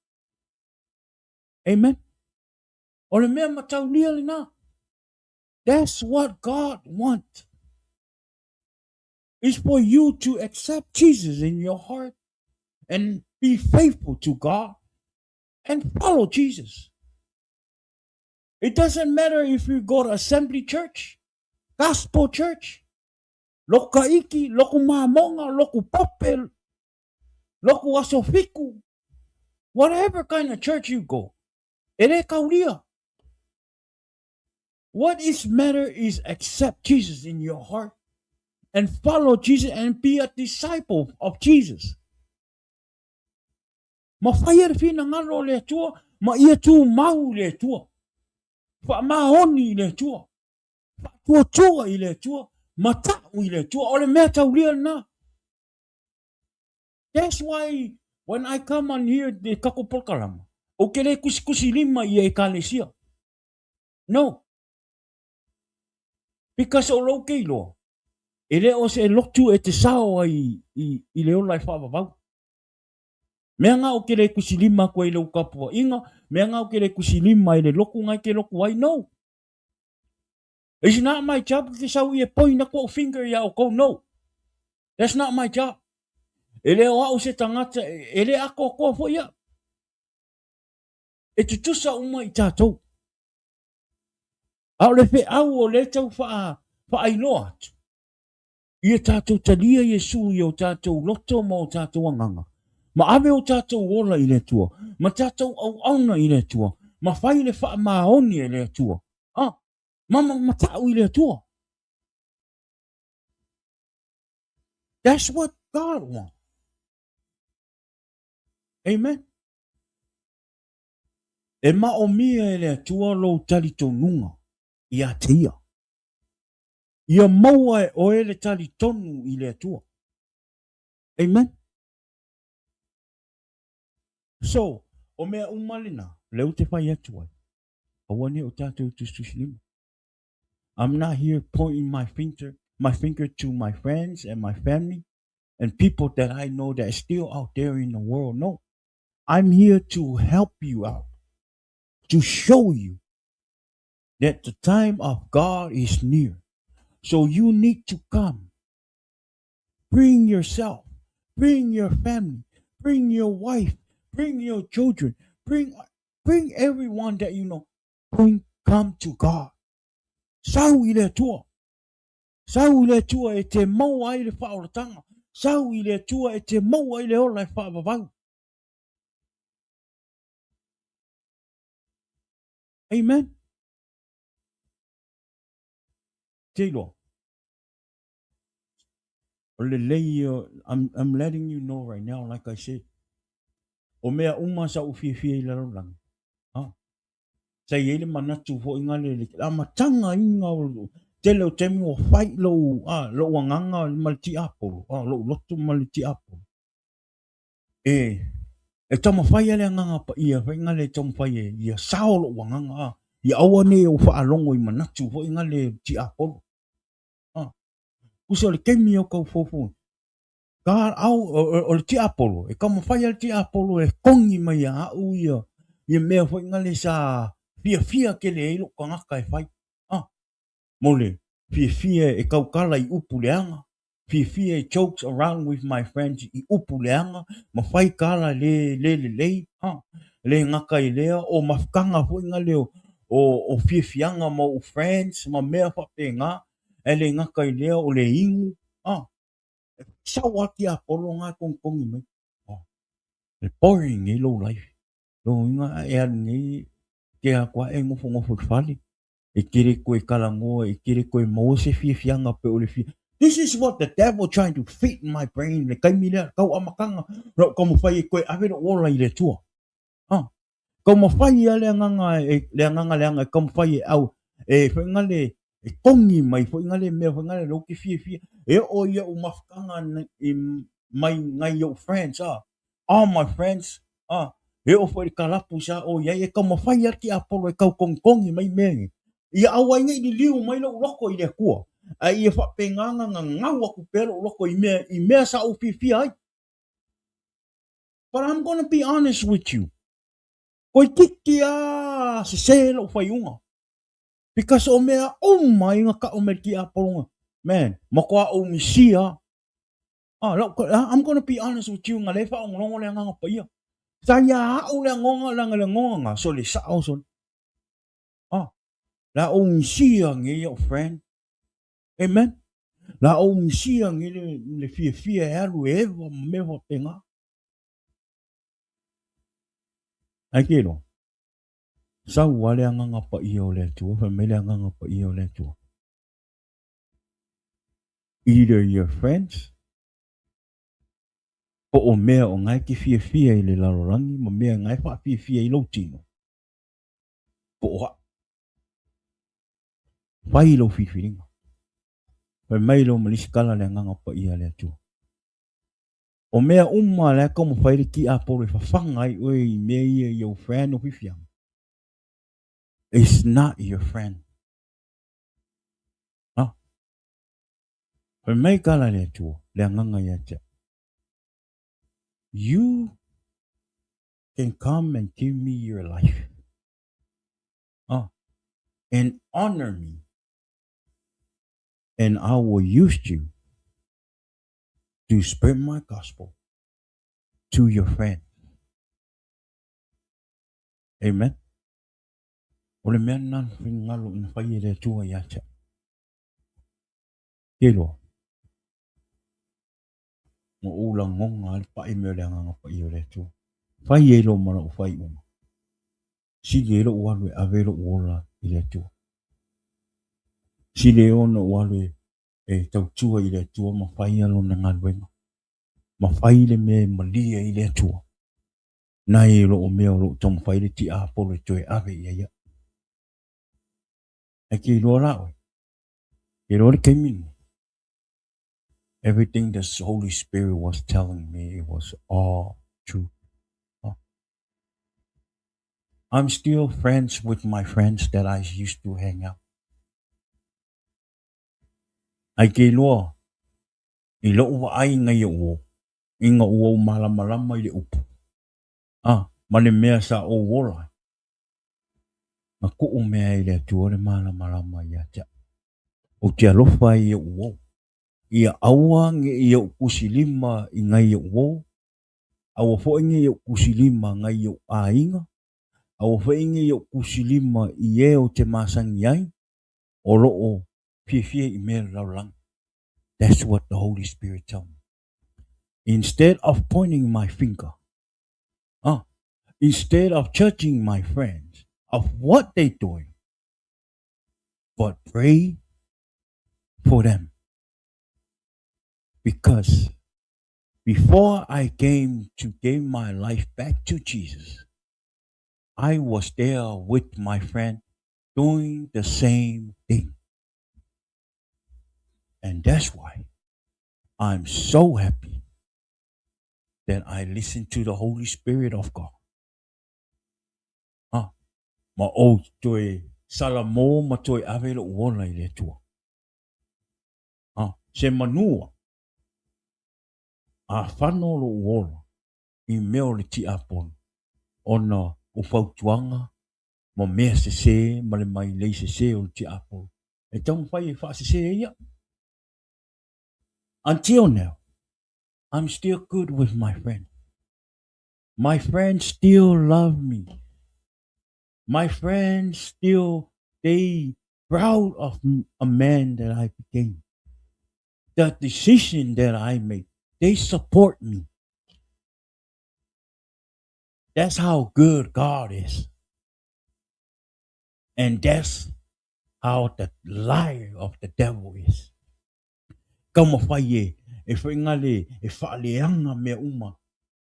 [SPEAKER 1] Amen. O le mea matau lia le na. That's what God wants. Is for you to accept Jesus in your heart and be faithful to God and follow Jesus. It doesn't matter if you go to assembly church, gospel church, loka iki, loku mamonga, loku popel, loku asofiku, whatever kind of church you go. Ere kaulia. What is matter is accept Jesus in your heart and follow Jesus and be a disciple of Jesus. Ma whaia fina ngalo le tua, ma ia tu mau le tua. Wha mahoni le tua. Wha tua i le tua. Ma tau i le tua. O le mea tau lia na. That's why when I come on here, the kako polkalama, O ke le kusi lima ia e kalesia. No. Because o lo ke ilo. E le o se lotu e te sao i le ola e whaavavau. Mea ngā o ke le kusi lima koe i le ukapua inga. Mea ngā o ke le kusi lima i le loku ngai ke loku ai. No. It's not my job ke sau i e poina ko o finger ia o kou. No. That's not my job. E le o au se tangata, e le ako ko fo ia. E tutusa uma i tātou. Au le fe au o le tau wha ailoa atu. Ia tātou talia Yesu i o tātou loto mo o tātou anganga. Ma ave o tātou ola i le tua. Ma tātou au auna i le tua. Ma whai le wha maoni i le tua. Ah, ma tau i le tua. That's what God wants. Amen. E ma o mia e le tua lo tali tonunga. Ia tia. Ia maua e o ele tali tonu i le tua. Amen. So, o mea umalina, leu te whai atu ai. Awane o tātou tustusilima. I'm not here pointing my finger to my friends and my family and people that I know that are still out there in the world. No. I'm here to help you out, to show you that the time of God is near. So you need to come. Bring yourself, bring your family, bring your wife, bring your children, bring everyone that you know. Come to God. Sau i le tua. Sau i le tua e te maua i le whaoratanga. Sau i le tua e te maua i le ola e whaavavau. Amen. Tilo. I'm letting you know right now, like I said. O mea uma sa uwhiwhia i laro lang. Sa i ele manatu fo inga le a matanga inga o tele o temi o whai lo wanganga maliti apolo. Lo loto maliti apolo. E tama whai ale nganga pa ia, whai inga le tama whai ia sao lo wanganga. Ia awane o whaalongo i manatu fo inga le ti apolo. Usa le kemi o kau fofo. Ka au o le ti apolo. E kama whai ale ti apolo e kongi mai a au ia. Ia mea fo inga le sa fia ke le ilo kangaka e whai. Mole, fia e kaukala i upu leanga. Fia e jokes around with my friends i upu leanga. Ma whai kala le. Le ngaka i lea o mafkanga fo inga leo. O fianga ma o friends, ma mea whape ngā. E le ngaka i lea o le ingu. Sao ati a polo ngā kongkongi mai. Le boring e low life. Lo inga e alingi ke a kwa e ngofo whali. E kere koe kalangoa, e kere koe mose fianga pe o le fia. This is what the devil trying to fit in my brain. Le kaimi lea, kau amakanga. Rau kau mawhai e koe awera ola i le tua. Kau mawhai a le anganga e kau mawhai e au. E whainga le, e kongi mai, whainga le mea, whainga le loki fia. E o ia o mawhakanga mai ngai o friends. All my friends. E o whai kalapu sa o ia, e kau mawhai ati apolo e kau kongkongi mai mengi. Ia awa inga i liu mai lo loko i le kua. Ai e whapenganga ngau aku pero loko i mea sa o fia ai. But I'm going to be honest with you. Koe tiki a se lo whaiunga. Because o mea mai inga ka o mea ki a polonga. Man, makoa o misia. I'm going to be honest with you. Nga le wha o ngongo le nganga pa ia. Sa ia o le ngonga le ngonga. So le sa o son. La o misia nge your friend. Amen. La o misia nge le fia e alu e ewa mewa penga. Ai kero. Sa wale anganga pa ia o le tua. Fa mele anganga pa ia o le tua. Either your friends. Po o mea o ngai ki fia i le larorangi. Ma mea ngai wha fia i lo tino. Po o ha. Whai lo fifiringa. Fa mai lo malisikala le anganga pa ia le tua. O mea uma le ko mo whaere ki a pore whawhangai oi mea ia your friend o whiwhiang. It's not your friend. Ah, pe mei kala le tua, le anganga ia te. You can come and give me your life. Ah, and honor me. And I will use you to spread my gospel to your friend. Amen. O le mea nan whingalo na whai le tua ia te. Kelo, mo ula ngonga le pa i mea le anganga pa i le tua. Whai e lo mana o whai uma. Si le lo walwe avero ola i le tua. Si le ono walwe e tau tua i le tua ma whai alo na ngalwenga. Ma whai le me malia i le tua. Na e lo o mea lo tom whai le ti a polo toe ave ia ia. E ki lo la oi. E lo le keimini. Everything the Holy Spirit was telling me, it was all true. Oh. I'm still friends with my friends that I used to hang out. Ai ke loa, i lo wa ai ngai o, inga o malama i le upu. Ah, mane mea sa o wola. Ma ko o mea i le tuore malama i atia. O te alofa i o. Ia aua nge i o kusilima i ngai o. Awa fo inge i o kusilima ngai o a inga. Awa fo inge i o kusilima i e o te masangi ai. O lo o fie i mea laulang. That's what the Holy Spirit told me. Instead of pointing my finger, uh, instead of judging my friends of what they're doing, but pray for them. Because before I came to give my life back to Jesus, I was there with my friend doing the same thing. And that's why I'm so happy that I listened to the Holy Spirit of God. Ma o toi salamo ma toi avelo uola i le tua. Se manua a whano lo uola i meo le ti apon. Ona o fautuanga ma mea se ma le mai lei se o le ti apon. E tau whai e wha se ia. Until now, I'm still good with my friend. My friends still love me. My friends still, they proud of a man that I became. The decision that I made, they support me. That's how good God is. And that's how the liar of the devil is. Kama whai e whaingale, e whaaleanga mea uma,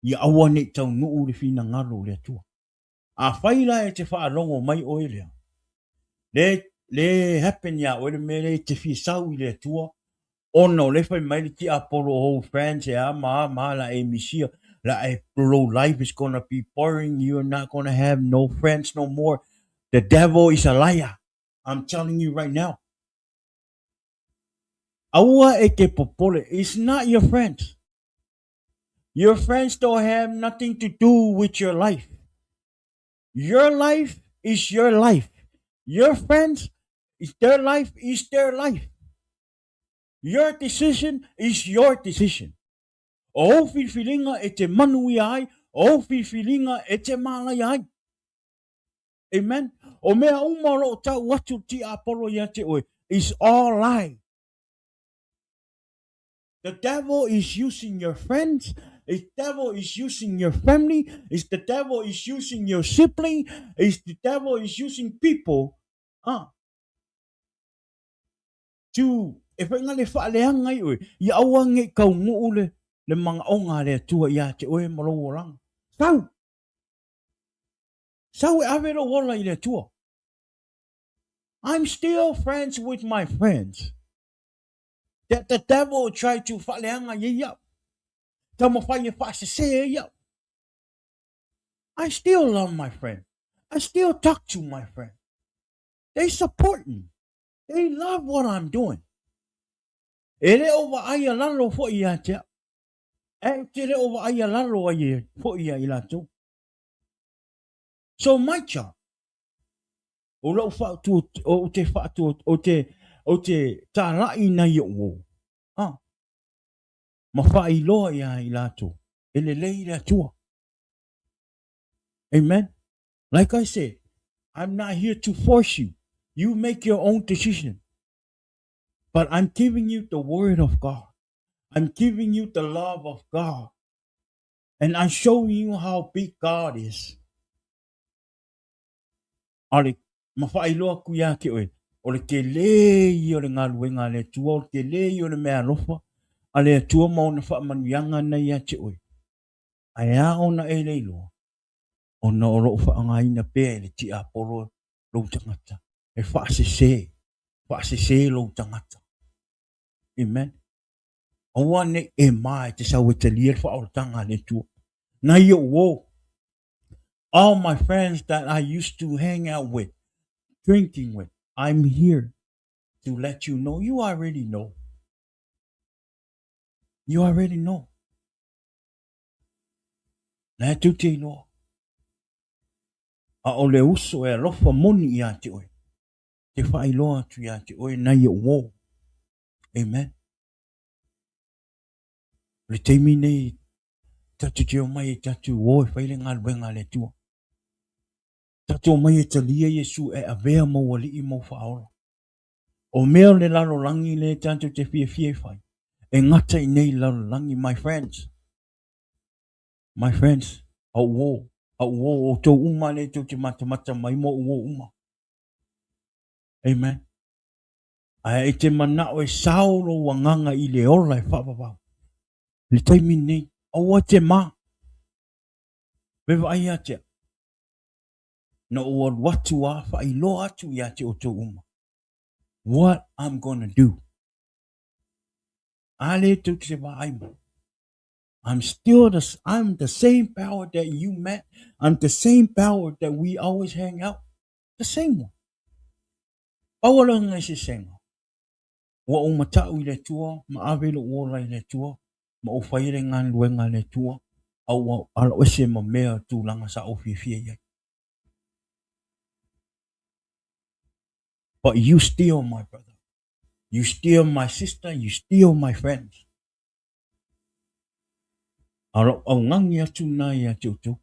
[SPEAKER 1] i awa ne tau nuu le whina ngaro le atua. A whaila e te whaalongo mai o elea. Le happen ya o le mele te whi sau i le atua, ono le whai mai le ti apolo whole friends e a ma la e misia, la e pro life is gonna be boring, you're not gonna have no friends no more. The devil is a liar. I'm telling you right now. Aua e ke popole. It's not your friends. Your friends don't have nothing to do with your life. Your life is your life. Your friends is their life is their life. Your decision is your decision. O whiwhiringa e te manui ai, o whiwhiringa e te malai ai. Amen. O mea umaro tau watu ti apolo ia te oe. It's all lie. The devil is using your friends. The devil is using your family. The devil is using your sibling. The devil is using people to e whainga le whaaleanga i oe. I aua nge kau nguu le mga onga le tua ia te oe malo orang. Sau! Sau e awero wala i le tua. I'm still friends with my friends. That the devil tried to whaaleanga i ia. Tama whai e wha se se ia. I still love my friend. I still talk to my friend. They support me. They love what I'm doing. E le o wa aia lalo fo ia te. E te le o wa aia lalo ai fo ia i lato. So my job, o lo fa tu o te fa tu o te ta lai na i o. Ah, ma fa I loa ia I lato. E le lei le tua. Amen. Like I said, I'm not here to force you. You make your own decision. But I'm giving you the word of God. I'm giving you the love of God. And I'm showing you how big God is. Ale, mawhailoa ku ia ke oe. O le ke lei o le ngā luenga le tua, o ke lei o le mea lofa, a le tua mau na whaamanuianga na ia te oe. Ai a ona e leiloa. O na oro whaangaina pēe le ti a polo lou tangata. E whaasese lou tangata. Amen. Aua ne e mai te sau e te lia whaorotanga le tua. Na ia wo. All my friends that I used to hang out with, drinking with, I'm here to let you know. You already know. You already know. Na tu te no. A o le uso e lofa moni ia te oe. Te whailoa tu ia te oe na ia wo. Amen. Le taimi nei tatu te o mai e tatu wo e whaile ngā luenga le tua. Tatu o mai e talia Yesu e avea mo wali I mo whaora. O mea le lalo langi le tatu te fie whai. E ngata I nei lalo langi, my friends. My friends, au wo o tō uma le tō te matamata mai mo uo uma. Amen. Ai e te mana o e sauro wanganga I le ola e whapapau. Le taimi nei, au a te ma. Bewa ai a te. Na o watu a whai lo atu I a te o tō uma. What I'm gonna do. Ale tō te wa aima. I'm the same power that you met. I'm the same power that we always hang out. The same one. Awala ngai se senga. Wa o matau I le tua, ma avelo o lai le tua, ma o whaire ngā luenga le tua, au ala ose ma mea tū langa sa o fia iai. But you steal my brother. You steal my sister. You steal my friends. Ara au ngangi atu nā ia tūtu,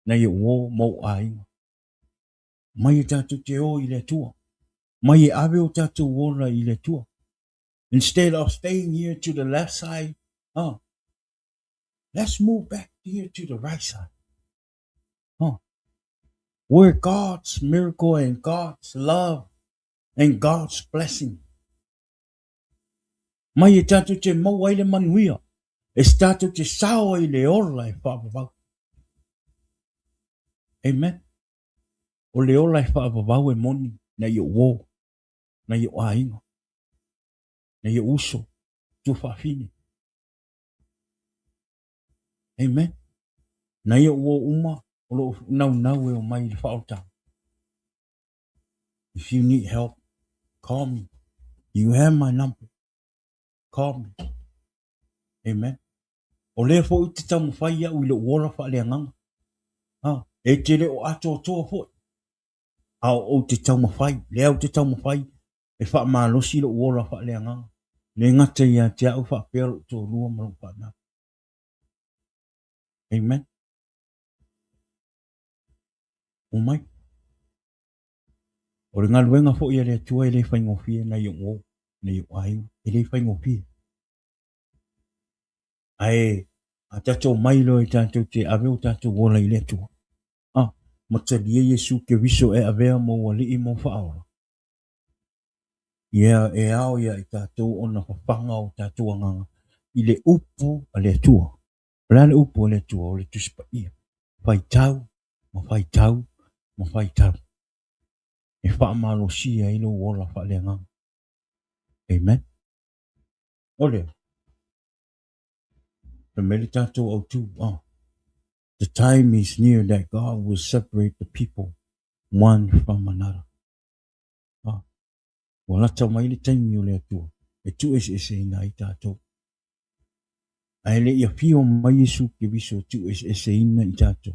[SPEAKER 1] na ia o mau ainga. Mai tatu te o I le tua. Mai e ave o tatu ora I le tua. Instead of staying here to the left side, let's move back here to the right side. Where God's miracle and God's love and God's blessing. Mai e tatu te mau ai le manuia. E tatu te sawa I le ola e whaapapau. Amen. O le ola e whaapapau e moni na I o wō, na I o ainga, na I o uso, tu whaafine. Amen. Na I o wō uma, o lo nau e o mai le whaotau. If you need help, call me. You have my number. Call me. Amen. O le fo I te tamu whai au I le uola wha le anganga. E te le o ato toa fo. O te tamu whai. Le au te tamu whai. E wha maa losi le uola wha le anganga. Le ngata ia te au wha pero tō rua maru wha nā. Amen. O mai. O le ngaluenga fo ia le tua I le whaingofie na I o na I o ai. I le whaingofie. Ai, a tatou mai lo I tatou te ave o tatou wola I le tua. Matalia Yesu ke viso e avea mo wali I mo whaora. Ia e ao ia I tatou ona whapanga o tatou anganga. I le upu a le tua. Pela le upu a le tua o le tuspa ia. Whai tau, ma whai tau, ma whai tau. E wha amalo sia I lo wola wha le nganga. Amen. Ole. mele tātou au tū. The time is near that God will separate the people one from another. Wala tau mai le taimi o le atua. E tu ese ina i tātou. Ai le ia pio mai Yesu ke viso tu ese ina i tātou.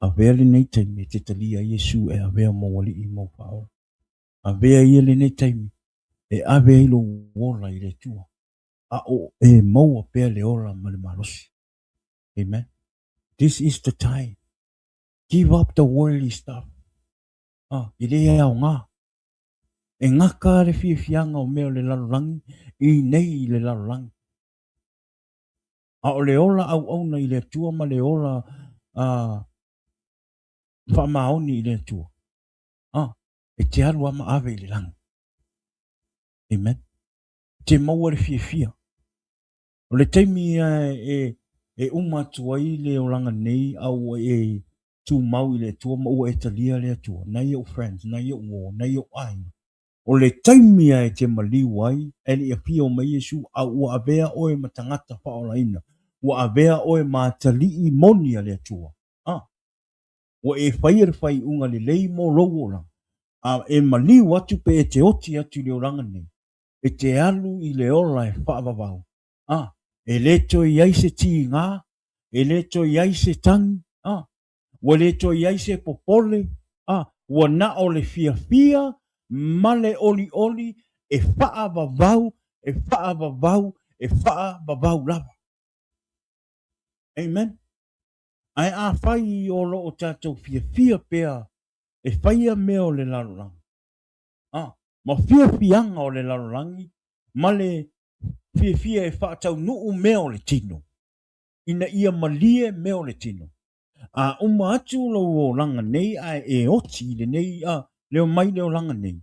[SPEAKER 1] A vea le nei taimi te talia Yesu e a vea mawali i mau whaora. A vea ia le nei taimi e a vea ilo wola i le tua. A o e maua pea le ora ma le marosi. Amen. This is the time. Give up the worldly stuff. I le au ngā. E ngaka le fianga o mea le lalurangi i nei le lalurangi. A o le ola au na i le tua ma le ola whamaoni i le tua. E te alu ama ave i le langi. Amen. Te maua le fia. O le teimi e umatua i le oranga nei au e tu mau i le tua ma ua e talia le tua. Nai o friends, nai o war, nai o ai. O le taimi e te maliu ai, e le pia o mai Yesu a ua avea oe ma tangata whaolaina. Ua avea oe ma tali i moni a le tua. Ua e whaia whai unga le lei mo rowola. E maliu atu pe e te oti atu le oranga nei. E te alu i le ola e whaavavau. E leto i aise ti ngā, e leto i aise tangi, ua leto i aise popole, ua na o le fia, ma le oli, e whaavavau, lava. Amen. Ai a whai o lo o tātou fia pea, e whaia mea o le lalurangi. Ma fianga o le lalurangi, ma le fia e whaatau nuu mea o le tino. Ina ia malie mea o le tino. Uma atu lo o langa nei, e oti le nei, leo mai leo langa nei.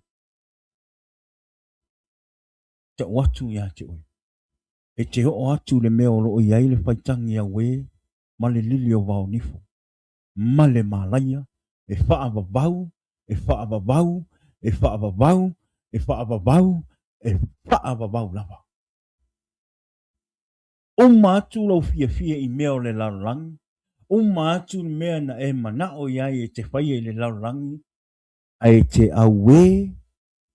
[SPEAKER 1] Te watu ia te oi. E te o atu le mea o lo o iai le whaitangi a we, ma le lili o wao nifo. Ma le malaya, e whaavavau, lava. Atu lau fia i mea o le lalurangi. Atu mea na e mana o iai e te whaia i le lalurangi. Ai te awe,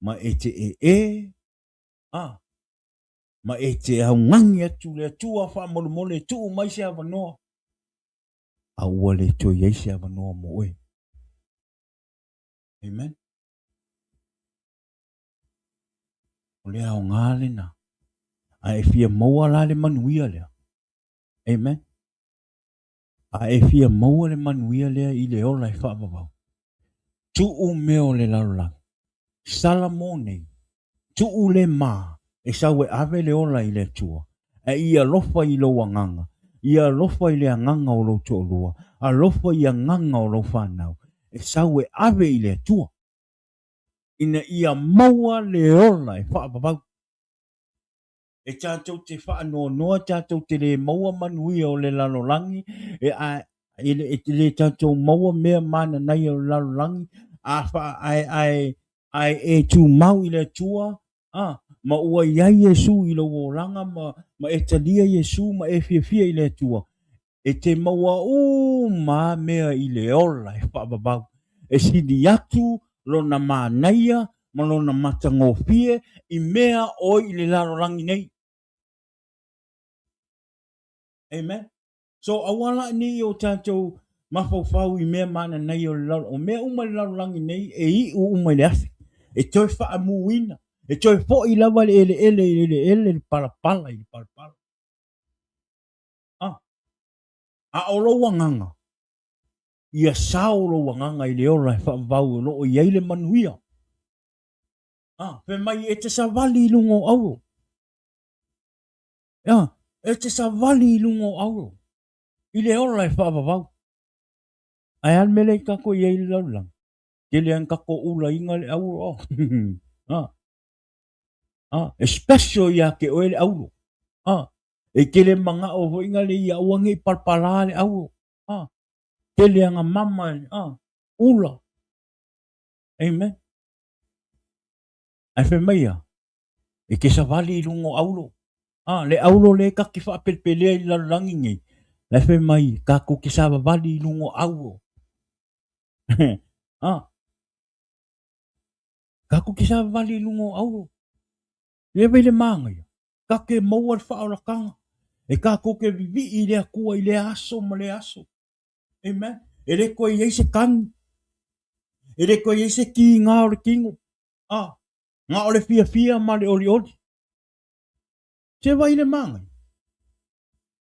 [SPEAKER 1] ma e te ma e te aungangi atu le atua wha mole tu mai se avanoa. Aua le tu iei se avanoa mo e. Amen. O le au ngāle na. A e fia maua la le manuia lea. Amen. A e fia maua le manuia lea i le ola e whaavavau. Tu meo le lalurangi. Salamone. Tu le ma. E sau e ave le ola i le tua. E ia lofa i lo anganga. Ia lofa i le anganga o lo tōlua. A lofa i anganga o lo whanau. E sau e ave i le tua. Ina ia maua le ola e whaavavau. E tātou te whaanoa, tātou te le maua manuia o le lalolangi. E te le tātou maua mea mana nei o lalolangi. Ai e tu mau i le tua. Ma ua iai Yesu i lo langa, ma e talia Yesu, ma e fia i le tua. E te maua ma mea i le ola e whaababau. E sidi atu, lona mānaia, ma lona matangofie, i mea o i le larorangi nei. Amen. So awala ni o tātou mawhawhau i mea mana nei o le larorangi. O mea uma le larorangi nei, e i uma le afi. E toi whaamuina. E toi fo i lava le ele parapala i parapala. A olo wanganga. Ia sauro wanganga i le ora e whaavau no o iei le manuia. Pe mai e te savali i lungo auro. E te savali i lungo auro. I le ora e whaavau. Ai an mele i kako iei le laulang. Ke le an kako ula inga le auro. E special ia ke oe le auro. E ke le manga o inga le ia uangi parpala le auro. Ke le anga mama ula. Amen. Ai fe mai e ke savali i lungo auro. Le aulo le ka ki whaapelpele i la rangi ngi. Le whi mai, ka ko ki sa wali i lungo auo. Ka ko ki sa wali i lungo auo. Le wele mangai. Ka ke maua le whaora kanga. E ka ko ke vivi i le akua i le aso ma le aso. Amen. E le koe i se kangi. E le koe i se ki ngā o le kingo. Ngā o le fia fia ma le oli oli. Se vai le mangai.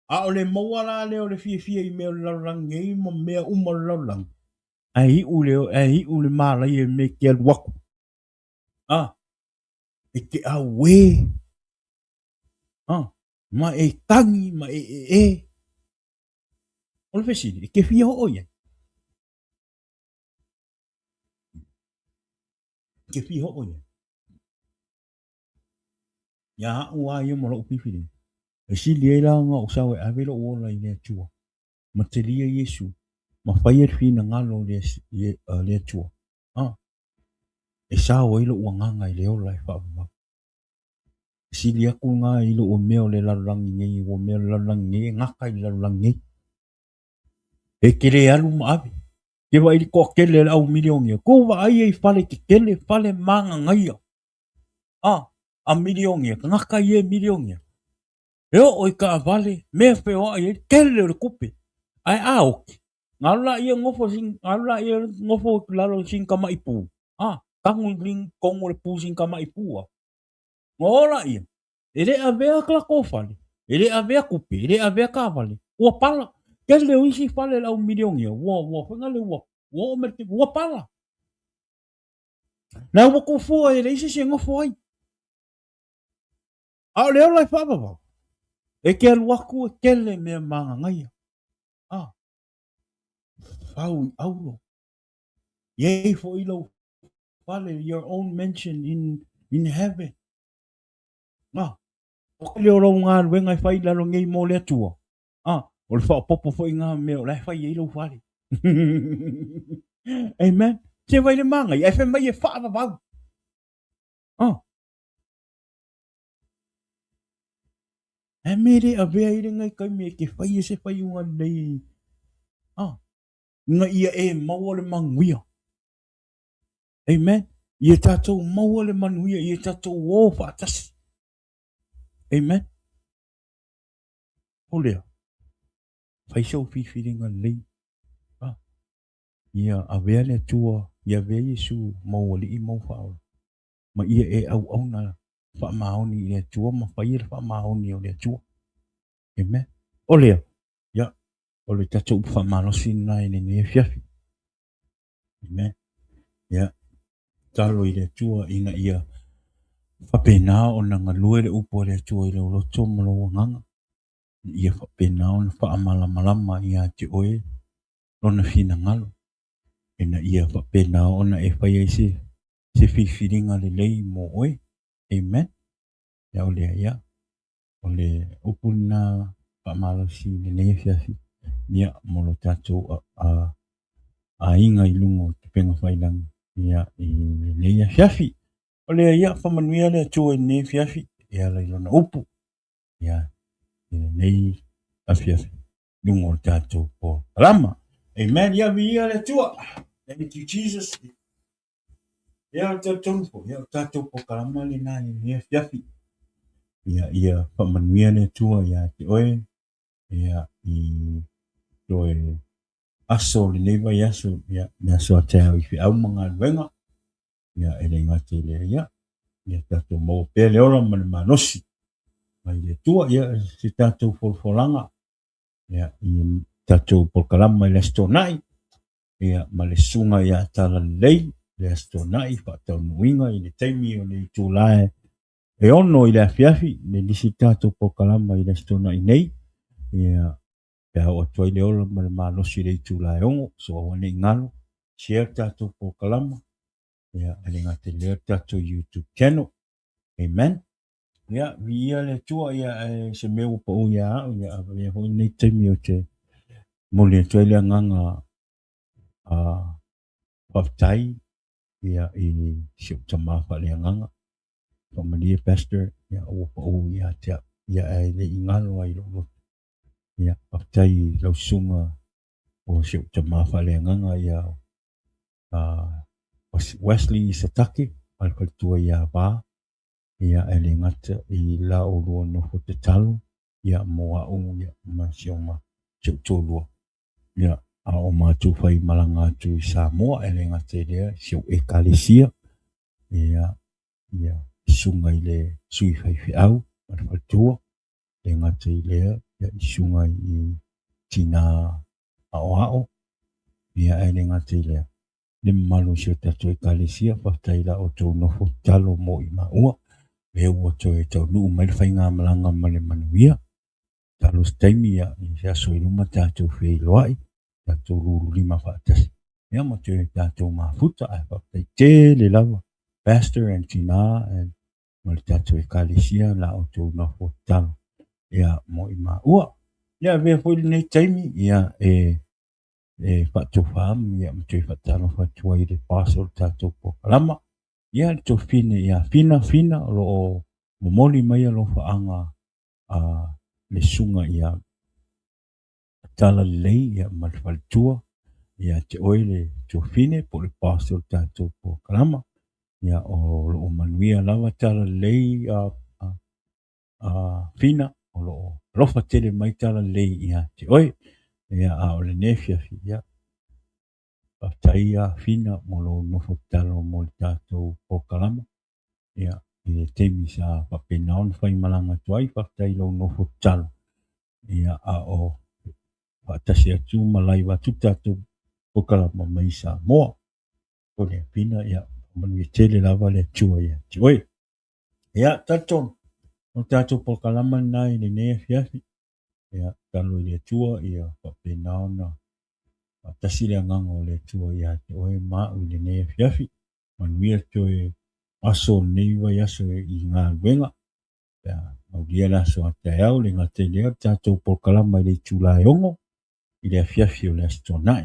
[SPEAKER 1] A o le maua la le o le fia fia i mea laurangi e ma mea uma laurangi. Ai u le malai e me ke aluaku. E ke a we. Ma e tangi, ma e. O le fesiri, e ke fia ho oia. Ke fia ho oia. Ia ua ia mo lo pifiri. E si le la nga o sawe a velo o la i le tua. Ma te lia Yesu. Ma whai e fina ngalo le tua. E sa o ilo ua nganga i leo lai whaapapa. Si lia ku ngā ilo o meo le larangi ngai, o meo le larangi ngai, ngaka i larangi ngai. E kere alu ma avi. Ke wa ili ko kele le au miliongia. Ko wa ai e fale ke kele fale manga ngai. A miliongia. Ngaka i e miliongia. E o i ka vale, me feo ai e kele o le kupe. Ai a oki. Ngala ia ngofo lalo sing kama ipu. Tangu ling kongo le pu sing kama ipu. Ngola ia. Ele a vea kla kofale. Ele a vea kupe. Ele a vea ka vale. Ua pala. Kele o isi fale la un miliongia. Ua fengale ua. Ua omerte. Ua pala. Na ua kufua ele isi se ngofo ai. A leo lai whapapa. E ke aluaku e kele mea manga ngai. Fau i aulo. Yei fo ilo fale your own mention in heaven. O le oro ngā ruenga i whai lalo ngei mō le atua. O le whaopopo fo i ngā meo, lai whai e ilo whare. Amen. Te vai le mangai, e whai mai e whaava vau. E mere a vea i ngai kai me ke whai e se whai unga nei. Nga ia e maua le manguia. Amen. Ia tātou maua le manuia, ia tātou o whaatasi. Amen. O lea. Whai sau whiwhiringa nei. Ia a vea le tua, ia vea Yesu maua li i mau whaola. Ma ia e au na wha maoni i le tua, ma whai e wha maoni o le tua. Amen. O lea. Ia. O le tatou wha malosi nai le ne fiafi. Amen. Ia. Talo i le tua ina ia. Whapena o na ngalue le upo le tua i le uloto malo nganga. Ia whapena o na wha malama ia te oe. Lona fina ngalo. Ina ia whapena o na e whai eisi. Se whiwhiringa le lei mo oe. Amen. Ia o lea ia. O le upuna whamalosi le nei fiafi. Ia molo tatou a inga i lungo te penga whailang. Ia i nei fiafi. O lea ia whamanuia le atua i nei fiafi. Ia la ilona upu. Ia i nei a fiafi. Lungo tatou po rama. Amen. Ia vi ia le atua. Thank you, Jesus. Ia o tatou po. Ia o tatou po karama le nai nei fiafi. Ia whamanuia le atua ia te oe. Ia i doe aso le neiva i aso. Ia me aso a teo i fi au mga luenga. Ia ele ngate le ia. Ia tatou mau pele ora ma le manosi. Mai le tua ia se tatou folfolanga. Ia i tatou polkalama i le stonai. Ia ma le sunga ia tala lei. Le stonai whaatau nuinga i le taimi o le tūlae. E ono i le afiafi. Le nisi tatou polkalama i le stonai nei. Ia pe hau atua i le ola ma le manosi le tūlae ongo. So awane ngalo. Share tatou polkalama. Ia ele ngate le tatou YouTube channel. Amen. Ia via le tua ia se meu pa o ia ia ho nei taimi o te mole toi le nganga a whaftai ia i siup tama wha le nganga pa mali pastor ia o pa o ia te ia e le ingalo ai lo ia patai lau sunga o se te mawhaleanganga ia Wesley Satake al tua ia wā ia e le ngata i la o lua no fo te talo ia moa o ia masioma se tolua ia a o mātou whai malanga atu i Samoa e le ngata i lea se e kalesia ia sunga i le sui whai whiau al tua le ngata i lea ia i sunga i tina ao ia e le ngata i lea le malu se tatou e kalesia whaftai la o tau nofo talo mo i maua e ua to e tau nuu mai le whainga malanga ma le manuia talo taimi ia i se aso i luma tatou whei loai tatou ruru lima whaatasi ia ma to e tatou mafuta ai whaftai te le lava pastor and tina and ma le tatou e kalesia la o tau nofo talo ia mo i maua ia vea fwoi nei taimi ia whatu whaam ia ma to e whatano whatua i le paso tatou po kalama ia le tofine ia fina lo o momoli mai lo faanga le sunga ia tala lei ia malfaltua ia te oile tofine po le pastor tatou po kalama ia o lo o manuia lava tala lei fina o lo o lofa tele mai tala lei ia te oi ia a o le nefia ia taia fina mo lo nofo talo mo le tatou po kalama ia i le temi sa whapenaon whai malanga tuai whaktai lau nofo talo ia a o whaatasi atu malai watu tatou po kalama mai sa moa o le pina ia manu i tele lava le atua ia ti oi ia taton o tatou po kalama nai le nea fiafi ia talo i le atua ia whapenaon na tasi le anganga o le tua ia te oe maa u le nea fiafi manuia to e aso nei wai aso i ngā wenga au lia la so a te au le ngā te lea tātou polkalama i le tūlai ongo i le fiafi o le astonai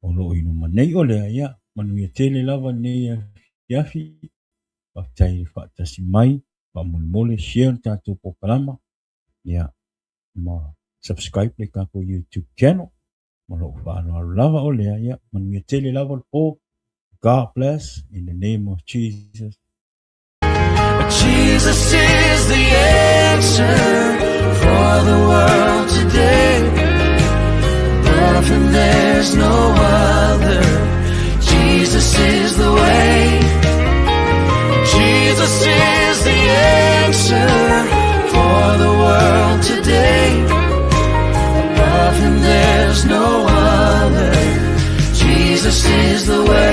[SPEAKER 1] o lo inu manei o lea ia manuia tele lava nea fiafi whaktai whaatasi mai whamole share tātou polkalama ia ma subscribe le kako YouTube channel Malo whaano lava o lea ia, manuia tele lava o God bless in the name of Jesus.
[SPEAKER 2] Jesus is the answer for the world today. Above him there's no other. Jesus is the way. Jesus is the answer for the world today. Above him there's no other. Jesus is the way.